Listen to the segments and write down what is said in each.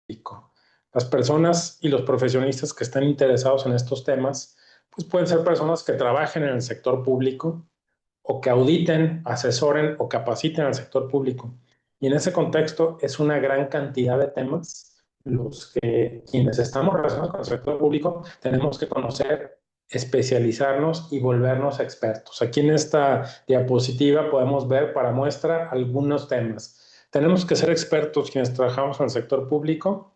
público. Las personas y los profesionistas que estén interesados en estos temas, pues pueden ser personas que trabajen en el sector público o que auditen, asesoren o capaciten al sector público. Y en ese contexto es una gran cantidad de temas los que quienes estamos relacionados con el sector público tenemos que conocer, especializarnos y volvernos expertos. Aquí en esta diapositiva podemos ver para muestra algunos temas. Tenemos que ser expertos quienes trabajamos en el sector público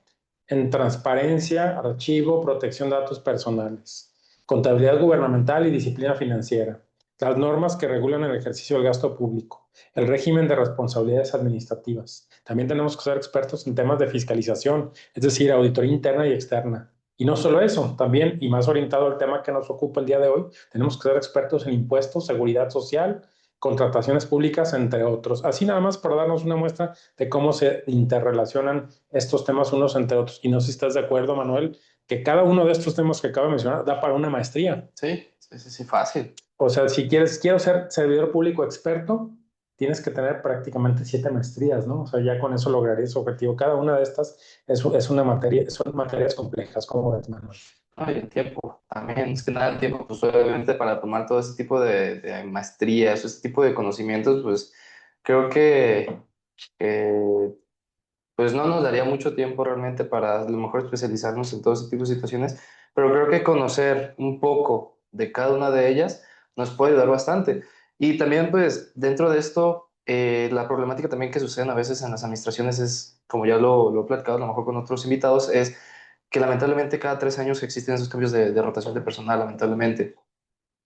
en transparencia, archivo, protección de datos personales, contabilidad gubernamental y disciplina financiera, las normas que regulan el ejercicio del gasto público, el régimen de responsabilidades administrativas. También tenemos que ser expertos en temas de fiscalización, es decir, auditoría interna y externa. Y no solo eso, también, y más orientado al tema que nos ocupa el día de hoy, tenemos que ser expertos en impuestos, seguridad social, contrataciones públicas, entre otros. Así nada más para darnos una muestra de cómo se interrelacionan estos temas unos entre otros. Y no sé si estás de acuerdo, Manuel, que cada uno de estos temas que acabo de mencionar da para una maestría. Sí, sí, sí, sí, fácil. O sea, si quiero ser servidor público experto, tienes que tener prácticamente 7 maestrías, ¿no? O sea, ya con eso lograrías su objetivo. Cada una de estas es una materia, son materias complejas, como ves, Manuel. Ay, el tiempo, también, es que nada, el tiempo, pues obviamente para tomar todo ese tipo de maestrías, ese tipo de conocimientos, pues creo que pues no nos daría mucho tiempo realmente para a lo mejor especializarnos en todo ese tipo de situaciones, pero creo que conocer un poco de cada una de ellas nos puede ayudar bastante. Y también, pues, dentro de esto, la problemática también que suceden a veces en las administraciones es, como ya lo he platicado a lo mejor con otros invitados, es que lamentablemente cada 3 años existen esos cambios de rotación de personal, lamentablemente.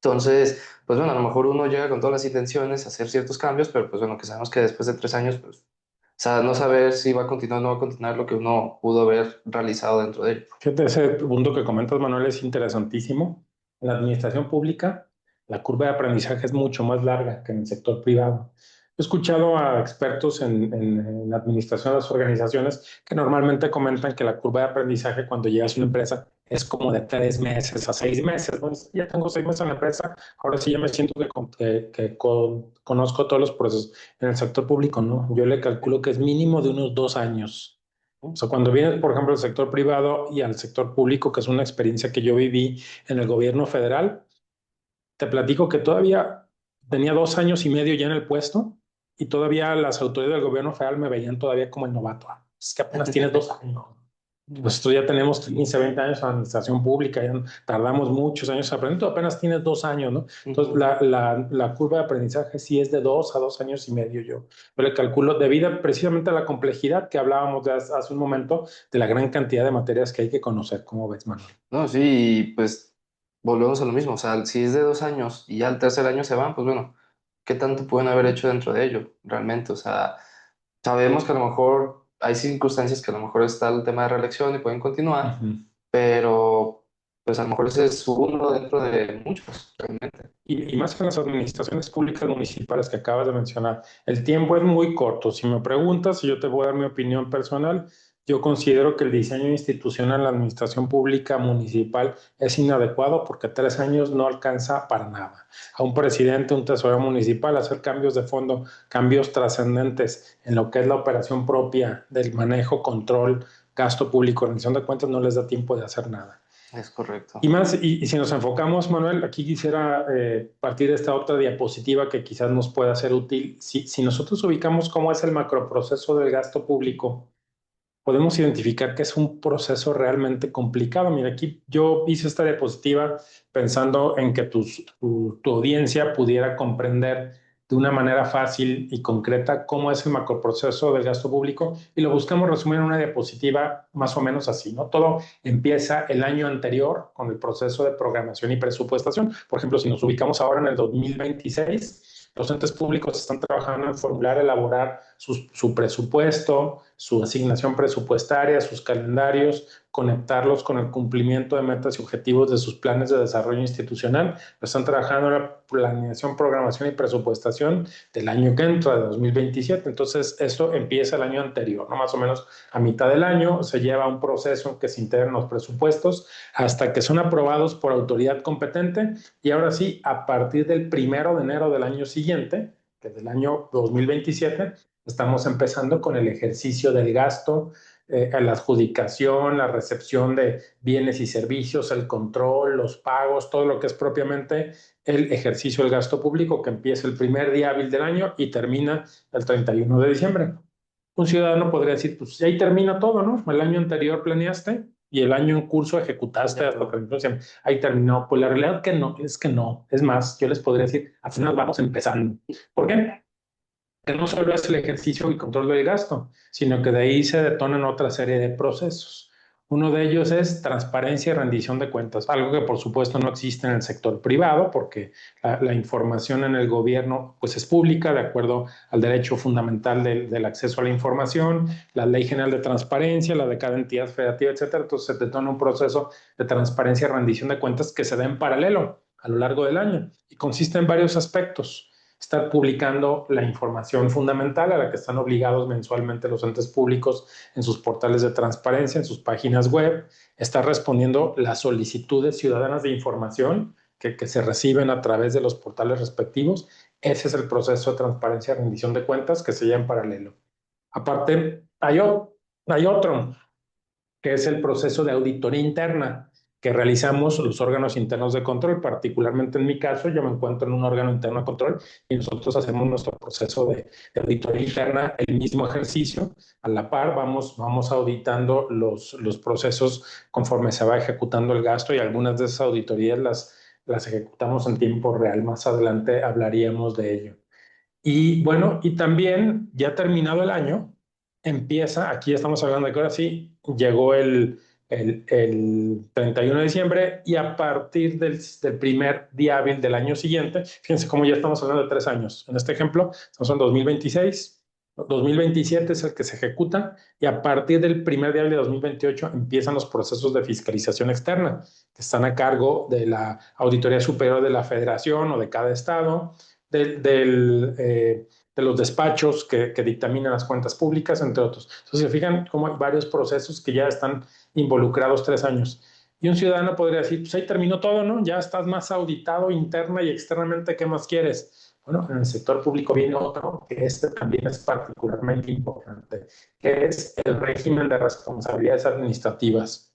Entonces, pues bueno, a lo mejor uno llega con todas las intenciones a hacer ciertos cambios, pero pues bueno, que sabemos que después de 3 años, pues, o sea, no saber si va a continuar o no va a continuar lo que uno pudo haber realizado dentro de él. Fíjate, ese punto que comentas, Manuel, es interesantísimo. En la administración pública, la curva de aprendizaje es mucho más larga que en el sector privado. He escuchado a expertos en administración de las organizaciones que normalmente comentan que la curva de aprendizaje cuando llegas a una empresa es como de 3 meses a 6 meses, ¿no? Ya tengo 6 meses en la empresa, ahora sí ya me siento que conozco todos los procesos. En el sector público, no. Yo le calculo que es mínimo de unos 2 años. O sea, cuando vienes, por ejemplo, al sector privado y al sector público, que es una experiencia que yo viví en el gobierno federal, te platico que todavía tenía 2 años y medio ya en el puesto y todavía las autoridades del gobierno federal me veían todavía como el novato. Es que apenas tienes 2 años. Nosotros ya tenemos 15, 20 años en administración pública, ya tardamos muchos años aprendiendo, tú apenas tienes 2 años, ¿no? Entonces, la curva de aprendizaje sí es de 2 a 2 años y medio yo le calculo debido precisamente a la complejidad que hablábamos de hace un momento, de la gran cantidad de materias que hay que conocer. ¿Cómo ves, Manuel? No, sí, pues volvemos a lo mismo, o sea, si es de 2 años y ya al tercer año se van, pues bueno, ¿qué tanto pueden haber hecho dentro de ello realmente? O sea, sabemos que a lo mejor hay circunstancias que a lo mejor está el tema de reelección y pueden continuar, Ujú. pero pues a lo mejor ese es uno dentro de muchos, realmente. Y más en las administraciones públicas municipales que acabas de mencionar, el tiempo es muy corto. Si me preguntas, y yo te voy a dar mi opinión personal, yo considero que el diseño institucional en la administración pública municipal es inadecuado porque 3 años no alcanza para nada. A un presidente, un tesorero municipal, hacer cambios de fondo, cambios trascendentes en lo que es la operación propia del manejo, control, gasto público, rendición de cuentas, no les da tiempo de hacer nada. Es correcto. Y más, y si nos enfocamos, Manuel, aquí quisiera partir de esta otra diapositiva que quizás nos pueda ser útil. Si nosotros ubicamos cómo es el macroproceso del gasto público, podemos identificar que es un proceso realmente complicado. Mira, aquí yo hice esta diapositiva pensando en que tu audiencia pudiera comprender de una manera fácil y concreta cómo es el macroproceso del gasto público y lo buscamos resumir en una diapositiva más o menos así, ¿no? Todo empieza el año anterior con el proceso de programación y presupuestación. Por ejemplo, si nos ubicamos ahora en el 2026, los entes públicos están trabajando en formular, elaborar su presupuesto, su asignación presupuestaria, sus calendarios, conectarlos con el cumplimiento de metas y objetivos de sus planes de desarrollo institucional. Están trabajando en la planeación, programación y presupuestación del año que entra, de 2027. Entonces, esto empieza el año anterior, ¿no? Más o menos a mitad del año se lleva un proceso en que se integran los presupuestos hasta que son aprobados por autoridad competente y ahora sí, a partir del 1 de enero del año siguiente, que es del año 2027, estamos empezando con el ejercicio del gasto la adjudicación, la recepción de bienes y servicios, el control, los pagos, todo lo que es propiamente el ejercicio del gasto público que empieza el primer día hábil del año y termina el 31 de diciembre. Un ciudadano podría decir, pues ahí termina todo, ¿no? El año anterior planeaste y el año en curso ejecutaste hasta que entonces ahí terminó. Pues la realidad que no. Es más, yo les podría decir, apenas vamos empezando. ¿Por qué? Que no solo es el ejercicio y control del gasto, sino que de ahí se detonan otra serie de procesos. Uno de ellos es transparencia y rendición de cuentas, algo que por supuesto no existe en el sector privado, porque la información en el gobierno pues es pública de acuerdo al derecho fundamental del acceso a la información, la ley general de transparencia, la de cada entidad federativa, etcétera. Entonces se detona un proceso de transparencia y rendición de cuentas que se da en paralelo a lo largo del año y consiste en varios aspectos: estar publicando la información fundamental a la que están obligados mensualmente los entes públicos en sus portales de transparencia, en sus páginas web, estar respondiendo las solicitudes ciudadanas de información que se reciben a través de los portales respectivos. Ese es el proceso de transparencia y rendición de cuentas que se lleva en paralelo. Aparte, hay otro, que es el proceso de auditoría interna que realizamos los órganos internos de control. Particularmente en mi caso, yo me encuentro en un órgano interno de control y nosotros hacemos nuestro proceso de auditoría interna, el mismo ejercicio. A la par vamos auditando los procesos conforme se va ejecutando el gasto, y algunas de esas auditorías las ejecutamos en tiempo real. Más adelante hablaríamos de ello. Y bueno, y también ya terminado el año, empieza, aquí ya estamos hablando de que ahora sí, llegó el 31 de diciembre, y a partir del primer día hábil del año siguiente, fíjense cómo ya estamos hablando de 3 años. En este ejemplo, estamos en 2026, 2027 es el que se ejecuta, y a partir del primer día hábil de 2028 empiezan los procesos de fiscalización externa, que están a cargo de la Auditoría Superior de la Federación o de cada estado, de los despachos que dictaminan las cuentas públicas, entre otros. Entonces, se fijan cómo hay varios procesos que ya están involucrados 3 años. Y un ciudadano podría decir, pues ahí terminó todo, ¿no? Ya estás más auditado interna y externamente, ¿qué más quieres? Bueno, en el sector público viene otro, que este también es particularmente importante, que es el régimen de responsabilidades administrativas,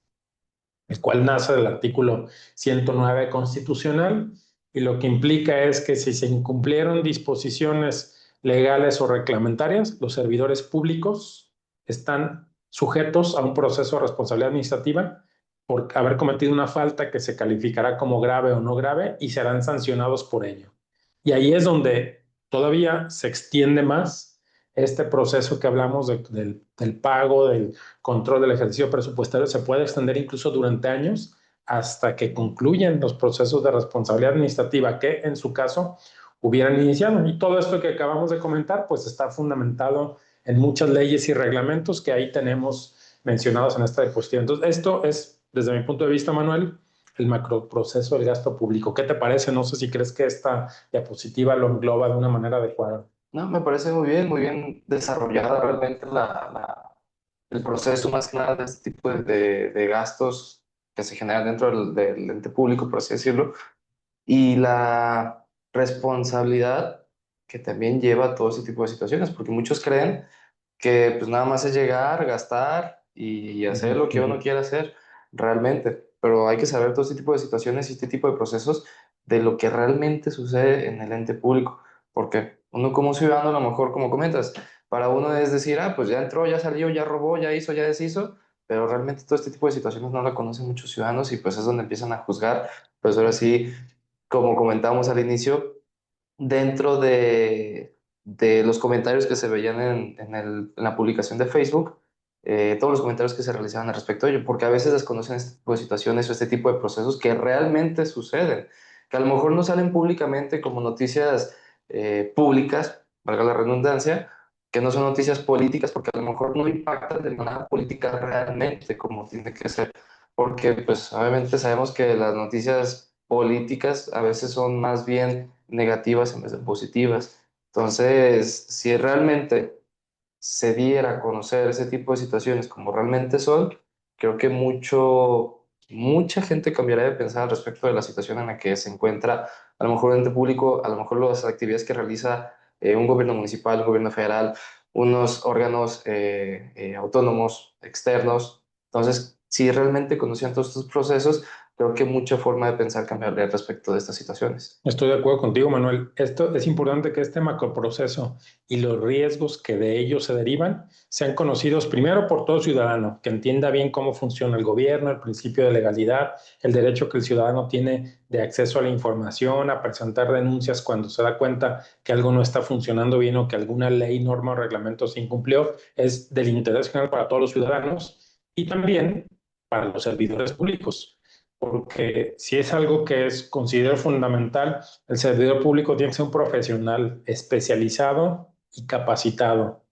el cual nace del artículo 109 constitucional, y lo que implica es que si se incumplieron disposiciones legales o reglamentarias, los servidores públicos están sujetos a un proceso de responsabilidad administrativa por haber cometido una falta que se calificará como grave o no grave, y serán sancionados por ello. Y ahí es donde todavía se extiende más este proceso que hablamos del pago, del control del ejercicio presupuestario. Se puede extender incluso durante años hasta que concluyen los procesos de responsabilidad administrativa que en su caso hubieran iniciado. Y todo esto que acabamos de comentar pues está fundamentado en muchas leyes y reglamentos que ahí tenemos mencionados en esta diapositiva. Entonces, esto es, desde mi punto de vista, Manuel, el macroproceso del gasto público. ¿Qué te parece? No sé si crees que esta diapositiva lo engloba de una manera adecuada. No, me parece muy bien desarrollada realmente el proceso más que nada de este tipo de gastos que se generan dentro del ente público, por así decirlo, y la responsabilidad que también lleva a todo ese tipo de situaciones, porque muchos creen que pues nada más es llegar, gastar y hacer lo que uno quiere hacer realmente, pero hay que saber todo este tipo de situaciones y este tipo de procesos de lo que realmente sucede en el ente público, porque uno como ciudadano a lo mejor, como comentas, para uno es decir, ah, pues ya entró, ya salió, ya robó, ya hizo, ya deshizo, pero realmente todo este tipo de situaciones no la conocen muchos ciudadanos y pues es donde empiezan a juzgar. Pues ahora sí, como comentábamos al inicio, dentro de los comentarios que se veían en la publicación de Facebook, todos los comentarios que se realizaban al respecto de ello, porque a veces desconocen este tipo de situaciones o este tipo de procesos que realmente suceden, que a lo mejor no salen públicamente como noticias públicas, valga la redundancia, que no son noticias políticas, porque a lo mejor no impactan de manera política realmente como tiene que ser, porque pues obviamente sabemos que las noticias políticas a veces son más bien negativas en vez de positivas. Entonces, si realmente se diera a conocer ese tipo de situaciones como realmente son, creo que mucha gente cambiaría de pensar al respecto de la situación en la que se encuentra, a lo mejor el ente público, a lo mejor las actividades que realiza un gobierno municipal, un gobierno federal, unos órganos autónomos externos. Entonces, si realmente conocían todos estos procesos, creo que mucha forma de pensar cambiaría respecto de estas situaciones. Estoy de acuerdo contigo, Manuel. Esto es importante que este macroproceso y los riesgos que de ellos se derivan sean conocidos primero por todo ciudadano, que entienda bien cómo funciona el gobierno, el principio de legalidad, el derecho que el ciudadano tiene de acceso a la información, a presentar denuncias cuando se da cuenta que algo no está funcionando bien o que alguna ley, norma o reglamento se incumplió, es del interés general para todos los ciudadanos y también para los servidores públicos porque si es algo que considero fundamental, el servidor público tiene que ser un profesional especializado y capacitado.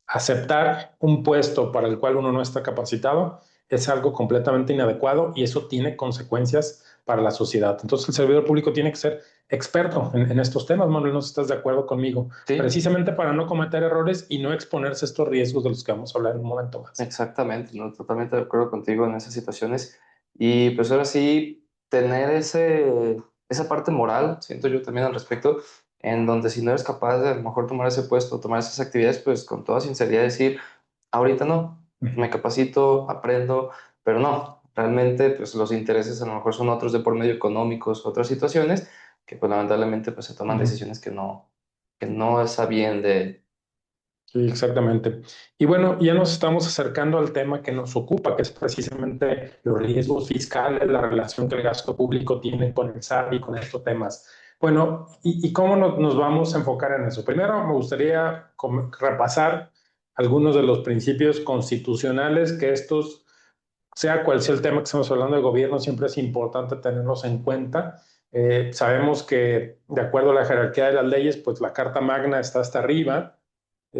Aceptar un puesto para el cual uno no está capacitado es algo completamente inadecuado y eso tiene consecuencias para la sociedad. Entonces el servidor público tiene que ser experto en estos temas, Manuel, no sé si estás de acuerdo conmigo, Sí, precisamente para no cometer errores y no exponerse a estos riesgos de los que vamos a hablar en un momento más. exactamente, ¿no? Totalmente de acuerdo contigo en esas situaciones. Y pues ahora sí, tener esa parte moral, siento yo también al respecto, en donde si no eres capaz de a lo mejor tomar ese puesto, tomar esas actividades, pues con toda sinceridad decir, ahorita no, me capacito, aprendo, pero no, realmente pues los intereses a lo mejor son otros de por medio económicos, otras situaciones, que pues lamentablemente pues se toman Ujú. decisiones que no está bien de... Sí, exactamente. Y bueno, ya nos estamos acercando al tema que nos ocupa, que es precisamente los riesgos fiscales, la relación que el gasto público tiene con el SAT y con estos temas. Bueno, ¿y cómo nos vamos a enfocar en eso? Primero, me gustaría repasar algunos de los principios constitucionales que estos, sea cual sea el tema que estamos hablando del gobierno, siempre es importante tenerlos en cuenta. Sabemos que de acuerdo a la jerarquía de las leyes, pues la Carta Magna está hasta arriba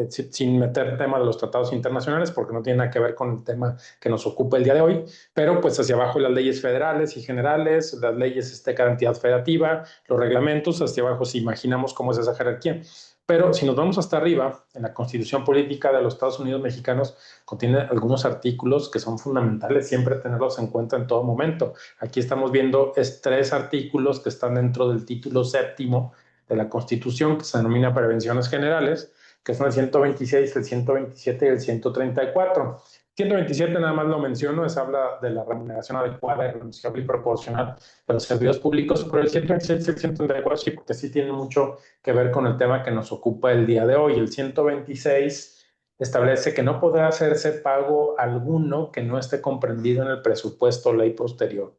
sin meter el tema de los tratados internacionales, porque no tiene nada que ver con el tema que nos ocupa el día de hoy, pero pues hacia abajo las leyes federales y generales, las leyes de cada entidad federativa, los reglamentos, hacia abajo si imaginamos cómo es esa jerarquía. Pero si nos vamos hasta arriba, en la Constitución Política de los Estados Unidos Mexicanos contiene algunos artículos que son fundamentales siempre tenerlos en cuenta en todo momento. Aquí estamos viendo tres artículos que están dentro del título séptimo de la Constitución, que se denomina Prevenciones Generales, que son el 126, el 127 y el 134. 127 nada más lo menciono, es habla de la remuneración adecuada, renunciable y proporcional de los servidores públicos, pero el 126 y el 134 sí, porque sí tiene mucho que ver con el tema que nos ocupa el día de hoy. El 126 establece que no podrá hacerse pago alguno que no esté comprendido en el presupuesto o ley posterior.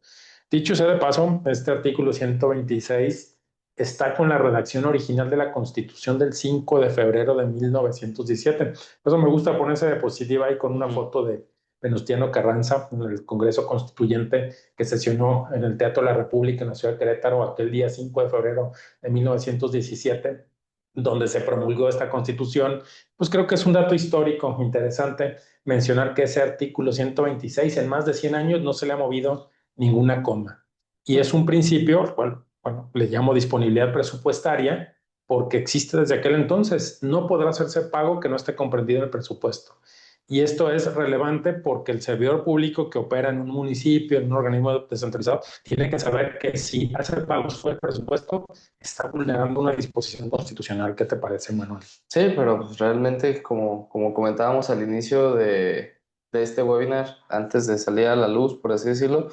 Dicho sea de paso, este artículo 126 está con la redacción original de la Constitución del 5 de febrero de 1917. Por eso me gusta poner esa diapositiva ahí con una Ujú. foto de Venustiano Carranza en el Congreso Constituyente que sesionó en el Teatro de la República en la ciudad de Querétaro aquel día 5 de febrero de 1917, donde se promulgó esta Constitución. Pues creo que es un dato histórico interesante mencionar que ese artículo 126 en más de 100 años no se le ha movido ninguna coma. Y es un principio, bueno, le llamo disponibilidad presupuestaria, porque existe desde aquel entonces. No podrá hacerse pago que no esté comprendido en el presupuesto. Y esto es relevante porque el servidor público que opera en un municipio, en un organismo descentralizado, tiene que saber que si hace pagos fuera del presupuesto, está vulnerando una disposición constitucional. ¿Qué te parece, Manuel? Sí, pero pues realmente como comentábamos al inicio de este webinar, antes de salir a la luz, por así decirlo,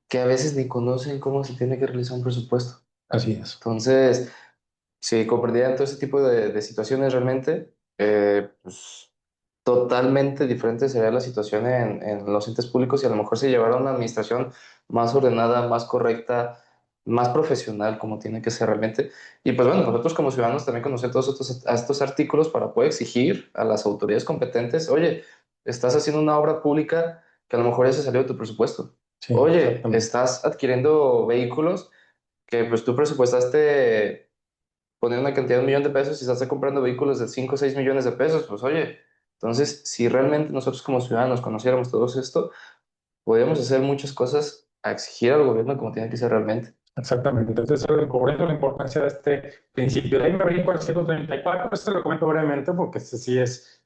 que a veces ni conocen cómo se tiene que realizar un presupuesto. Así es. Entonces, si comprendieran todo ese tipo de situaciones realmente, pues totalmente diferente sería la situación en los entes públicos y a lo mejor se llevará una administración más ordenada, más correcta, más profesional como tiene que ser realmente. Y pues bueno, nosotros como ciudadanos también conocer todos estos artículos para poder exigir a las autoridades competentes, oye, estás haciendo una obra pública que a lo mejor ya se salió de tu presupuesto. Sí, Oye, exactamente. estás adquiriendo vehículos que pues tú presupuestaste poner una cantidad de 1 millón de pesos y estás comprando vehículos de 5 o 6 millones de pesos, pues oye, entonces si realmente nosotros como ciudadanos conociéramos todo esto, podríamos hacer muchas cosas a exigir al gobierno como tiene que ser realmente. Exactamente. Entonces, por eso la importancia de este principio. De ahí me brinco al 134. Este lo comento brevemente porque este sí es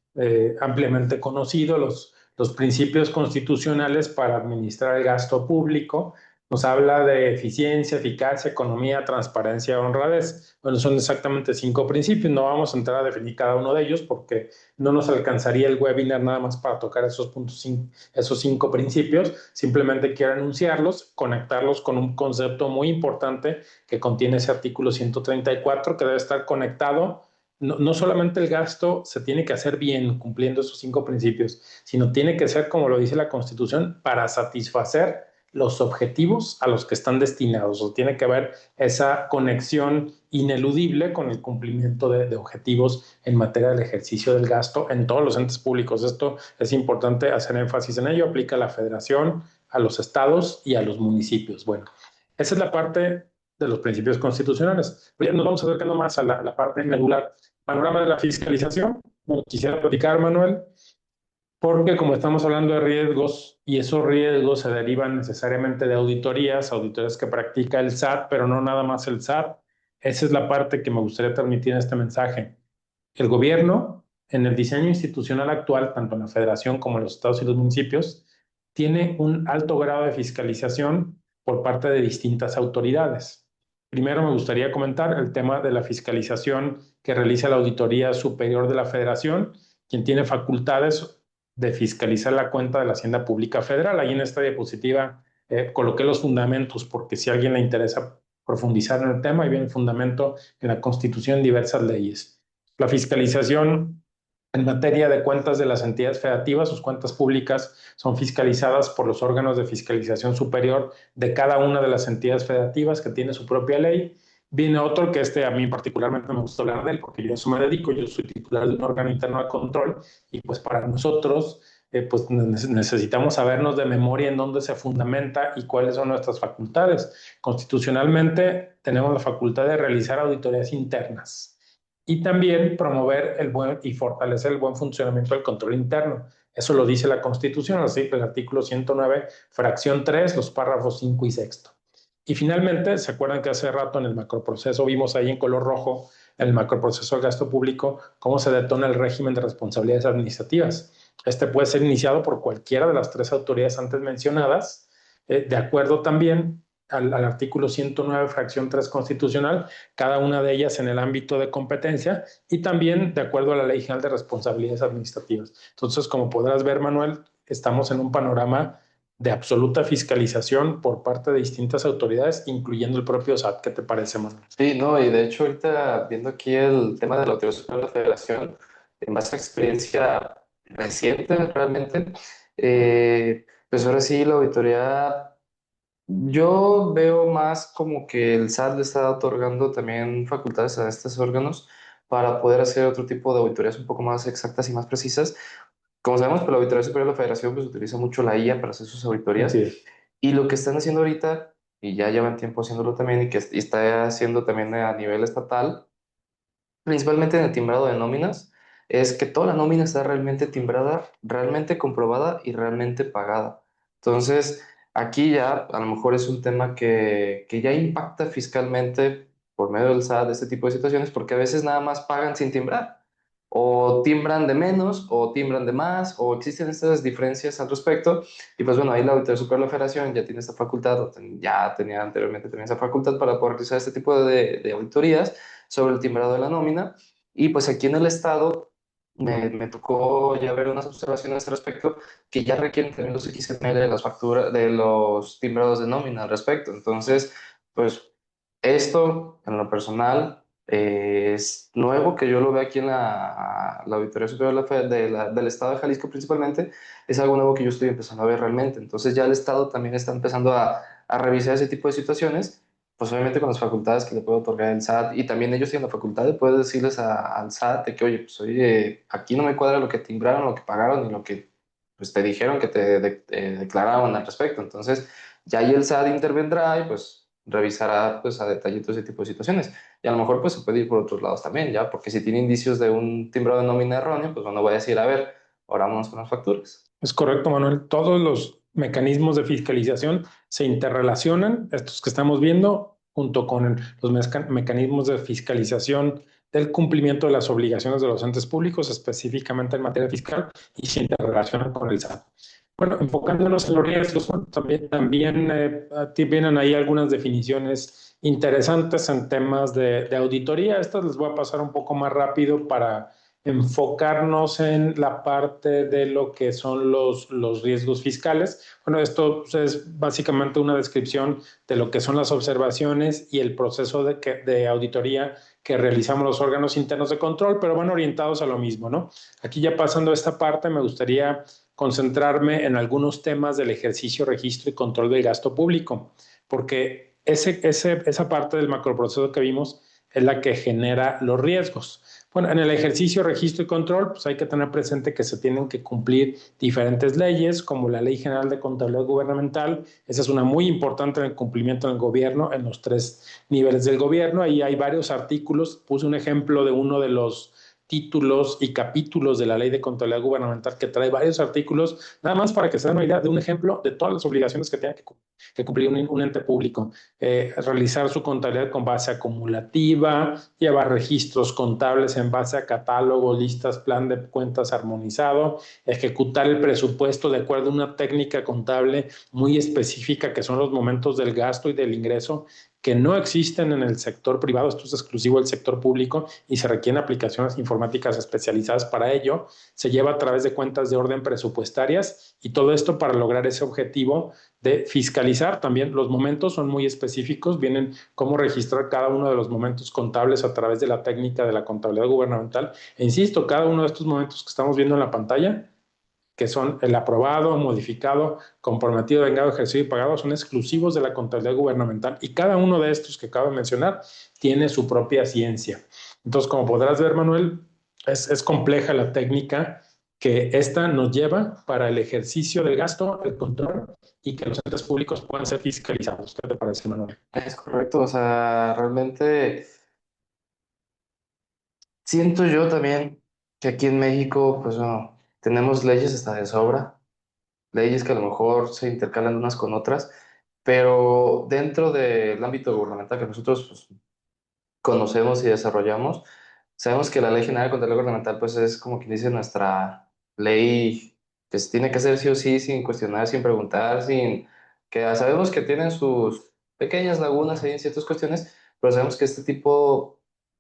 ampliamente conocido, los principios constitucionales para administrar el gasto público. nos habla de eficiencia, eficacia, economía, transparencia, honradez. Bueno, son exactamente 5 principios. No vamos a entrar a definir cada uno de ellos porque no nos alcanzaría el webinar nada más para tocar esos puntos, esos 5 principios. Simplemente quiero anunciarlos, conectarlos con un concepto muy importante que contiene ese artículo 134, que debe estar conectado. No solamente el gasto se tiene que hacer bien cumpliendo esos 5 principios, sino tiene que ser, como lo dice la Constitución, para satisfacer los objetivos a los que están destinados. O tiene que haber esa conexión ineludible con el cumplimiento de objetivos en materia del ejercicio del gasto en todos los entes públicos. Esto es importante hacer énfasis en ello. Aplica a la federación, a los estados y a los municipios. Bueno, esa es la parte de los principios constitucionales. Pero ya nos vamos acercando más a la parte medular. Panorama de la fiscalización. Bueno, quisiera platicar, Manuel, porque como estamos hablando de riesgos y esos riesgos se derivan necesariamente de auditorías, auditorías que practica el SAT, pero no nada más el SAT. Esa es la parte que me gustaría transmitir en este mensaje. El gobierno, en el diseño institucional actual, tanto en la federación como en los estados y los municipios, tiene un alto grado de fiscalización por parte de distintas autoridades. Primero me gustaría comentar el tema de la fiscalización que realiza la Auditoría Superior de la Federación, quien tiene facultades de fiscalizar la cuenta de la Hacienda Pública Federal. Ahí en esta diapositiva coloqué los fundamentos porque si a alguien le interesa profundizar en el tema, ahí viene el fundamento en la Constitución en diversas leyes. La fiscalización en materia de cuentas de las entidades federativas, sus cuentas públicas son fiscalizadas por los órganos de fiscalización superior de cada una de las entidades federativas que tiene su propia ley. Viene otro que a mí particularmente me gusta hablar de él porque yo a eso me dedico, yo soy titular de un órgano interno de control y pues para nosotros pues necesitamos sabernos de memoria en dónde se fundamenta y cuáles son nuestras facultades. Constitucionalmente tenemos la facultad de realizar auditorías internas y también promover el buen y fortalecer el buen funcionamiento del control interno. Eso lo dice la Constitución, así el artículo 109, fracción 3, los párrafos 5 y 6. Y finalmente, ¿se acuerdan que hace rato en el macroproceso vimos ahí en color rojo, en el macroproceso del gasto público, cómo se detona el régimen de responsabilidades administrativas? Este puede ser iniciado por cualquiera de las 3 autoridades antes mencionadas, de acuerdo también al artículo 109, fracción 3 constitucional, cada una de ellas en el ámbito de competencia y también de acuerdo a la Ley General de Responsabilidades Administrativas. Entonces, como podrás ver, Manuel, estamos en un panorama de absoluta fiscalización por parte de distintas autoridades, incluyendo el propio SAT. ¿Qué te parece, Manuel? Sí, no, y de hecho ahorita viendo aquí el tema de la autorización de la federación, en base a experiencia reciente realmente, pues ahora sí la auditoría, yo veo más como que el SAT le está otorgando también facultades a estos órganos para poder hacer otro tipo de auditorías un poco más exactas y más precisas. Como sabemos, pues la Auditoría Superior de la Federación pues utiliza mucho la IA para hacer sus auditorías. Así es. Y lo que están haciendo ahorita, y ya llevan tiempo haciéndolo también, y que está haciendo también a nivel estatal, principalmente en el timbrado de nóminas, es que toda la nómina está realmente timbrada, realmente comprobada y realmente pagada. Entonces, aquí ya a lo mejor es un tema que ya impacta fiscalmente por medio del SAT este tipo de situaciones, porque a veces nada más pagan sin timbrar, o timbran de menos, o timbran de más, o existen estas diferencias al respecto. Y pues bueno, ahí la Auditoría Superior de la Federación ya tiene esta facultad, ya tenía anteriormente también esa facultad para poder realizar este tipo de auditorías sobre el timbrado de la nómina. Y pues aquí en el estado me tocó ya ver unas observaciones al respecto que ya requieren también los XML de las facturas, de los timbrados de nómina al respecto. Entonces, pues esto en lo personal es nuevo que yo lo veo aquí en la Auditoría Superior de del Estado de Jalisco principalmente, es algo nuevo que yo estoy empezando a ver realmente. Entonces ya el Estado también está empezando a revisar ese tipo de situaciones, pues obviamente con las facultades que le puede otorgar el SAT, y también ellos tienen la facultad de poder decirles al SAT de que, oye, pues oye, aquí no me cuadra lo que timbraron, lo que pagaron y lo que pues te dijeron que te declaraban al respecto. Entonces ya ahí el SAT intervendrá y pues revisará pues a detalle todo ese tipo de situaciones. Y a lo mejor pues se puede ir por otros lados también, ya, porque si tiene indicios de un timbrado de nómina erróneo, pues bueno, voy a decir, a ver, ahora vamos con las facturas. Es correcto, Manuel. Todos los mecanismos de fiscalización se interrelacionan, estos que estamos viendo, junto con los mecanismos de fiscalización del cumplimiento de las obligaciones de los entes públicos, específicamente en materia fiscal, y se interrelacionan con el SAT. Bueno, enfocándonos en los riesgos, bueno, también a ti vienen ahí algunas definiciones interesantes en temas de auditoría. Estas les voy a pasar un poco más rápido para enfocarnos en la parte de lo que son los riesgos fiscales. Bueno, esto pues, es básicamente una descripción de lo que son las observaciones y el proceso de auditoría que realizamos los órganos internos de control, pero van orientados a lo mismo, ¿no? Aquí ya pasando a esta parte, me gustaría concentrarme en algunos temas del ejercicio, registro y control del gasto público, porque esa parte del macroproceso que vimos es la que genera los riesgos. Bueno, en el ejercicio, registro y control, pues hay que tener presente que se tienen que cumplir diferentes leyes, como la Ley General de Contabilidad Gubernamental. Esa es una muy importante en el cumplimiento en el gobierno, en los 3 niveles del gobierno. Ahí hay varios artículos. Puse un ejemplo de uno de los títulos y capítulos de la Ley de Contabilidad Gubernamental que trae varios artículos, nada más para que se den una idea de un ejemplo de todas las obligaciones que tiene que cumplir un ente público. Realizar su contabilidad con base acumulativa, llevar registros contables en base a catálogos, listas, plan de cuentas armonizado, ejecutar el presupuesto de acuerdo a una técnica contable muy específica que son los momentos del gasto y del ingreso que no existen en el sector privado, esto es exclusivo del sector público y se requieren aplicaciones informáticas especializadas para ello. Se lleva a través de cuentas de orden presupuestarias y todo esto para lograr ese objetivo de fiscalizar. También los momentos son muy específicos, vienen cómo registrar cada uno de los momentos contables a través de la técnica de la contabilidad gubernamental. E insisto, cada uno de estos momentos que estamos viendo en la pantalla que son el aprobado, modificado, comprometido, vengado, ejercido y pagado, son exclusivos de la contabilidad gubernamental y cada uno de estos que acabo de mencionar tiene su propia ciencia. Entonces, como podrás ver, Manuel, es compleja la técnica que esta nos lleva para el ejercicio del gasto, el control y que los entes públicos puedan ser fiscalizados. ¿Qué te parece, Manuel? Es correcto, o sea, realmente siento yo también que aquí en México, pues bueno, tenemos leyes hasta de sobra, leyes que a lo mejor se intercalan unas con otras, pero dentro del ámbito gubernamental que nosotros pues, conocemos y desarrollamos, sabemos que la Ley General de Contabilidad Gubernamental pues es como quien dice nuestra ley que se tiene que hacer sí o sí, sin cuestionar, sin preguntar, sin que sabemos que tienen sus pequeñas lagunas ahí en ciertas cuestiones, pero sabemos que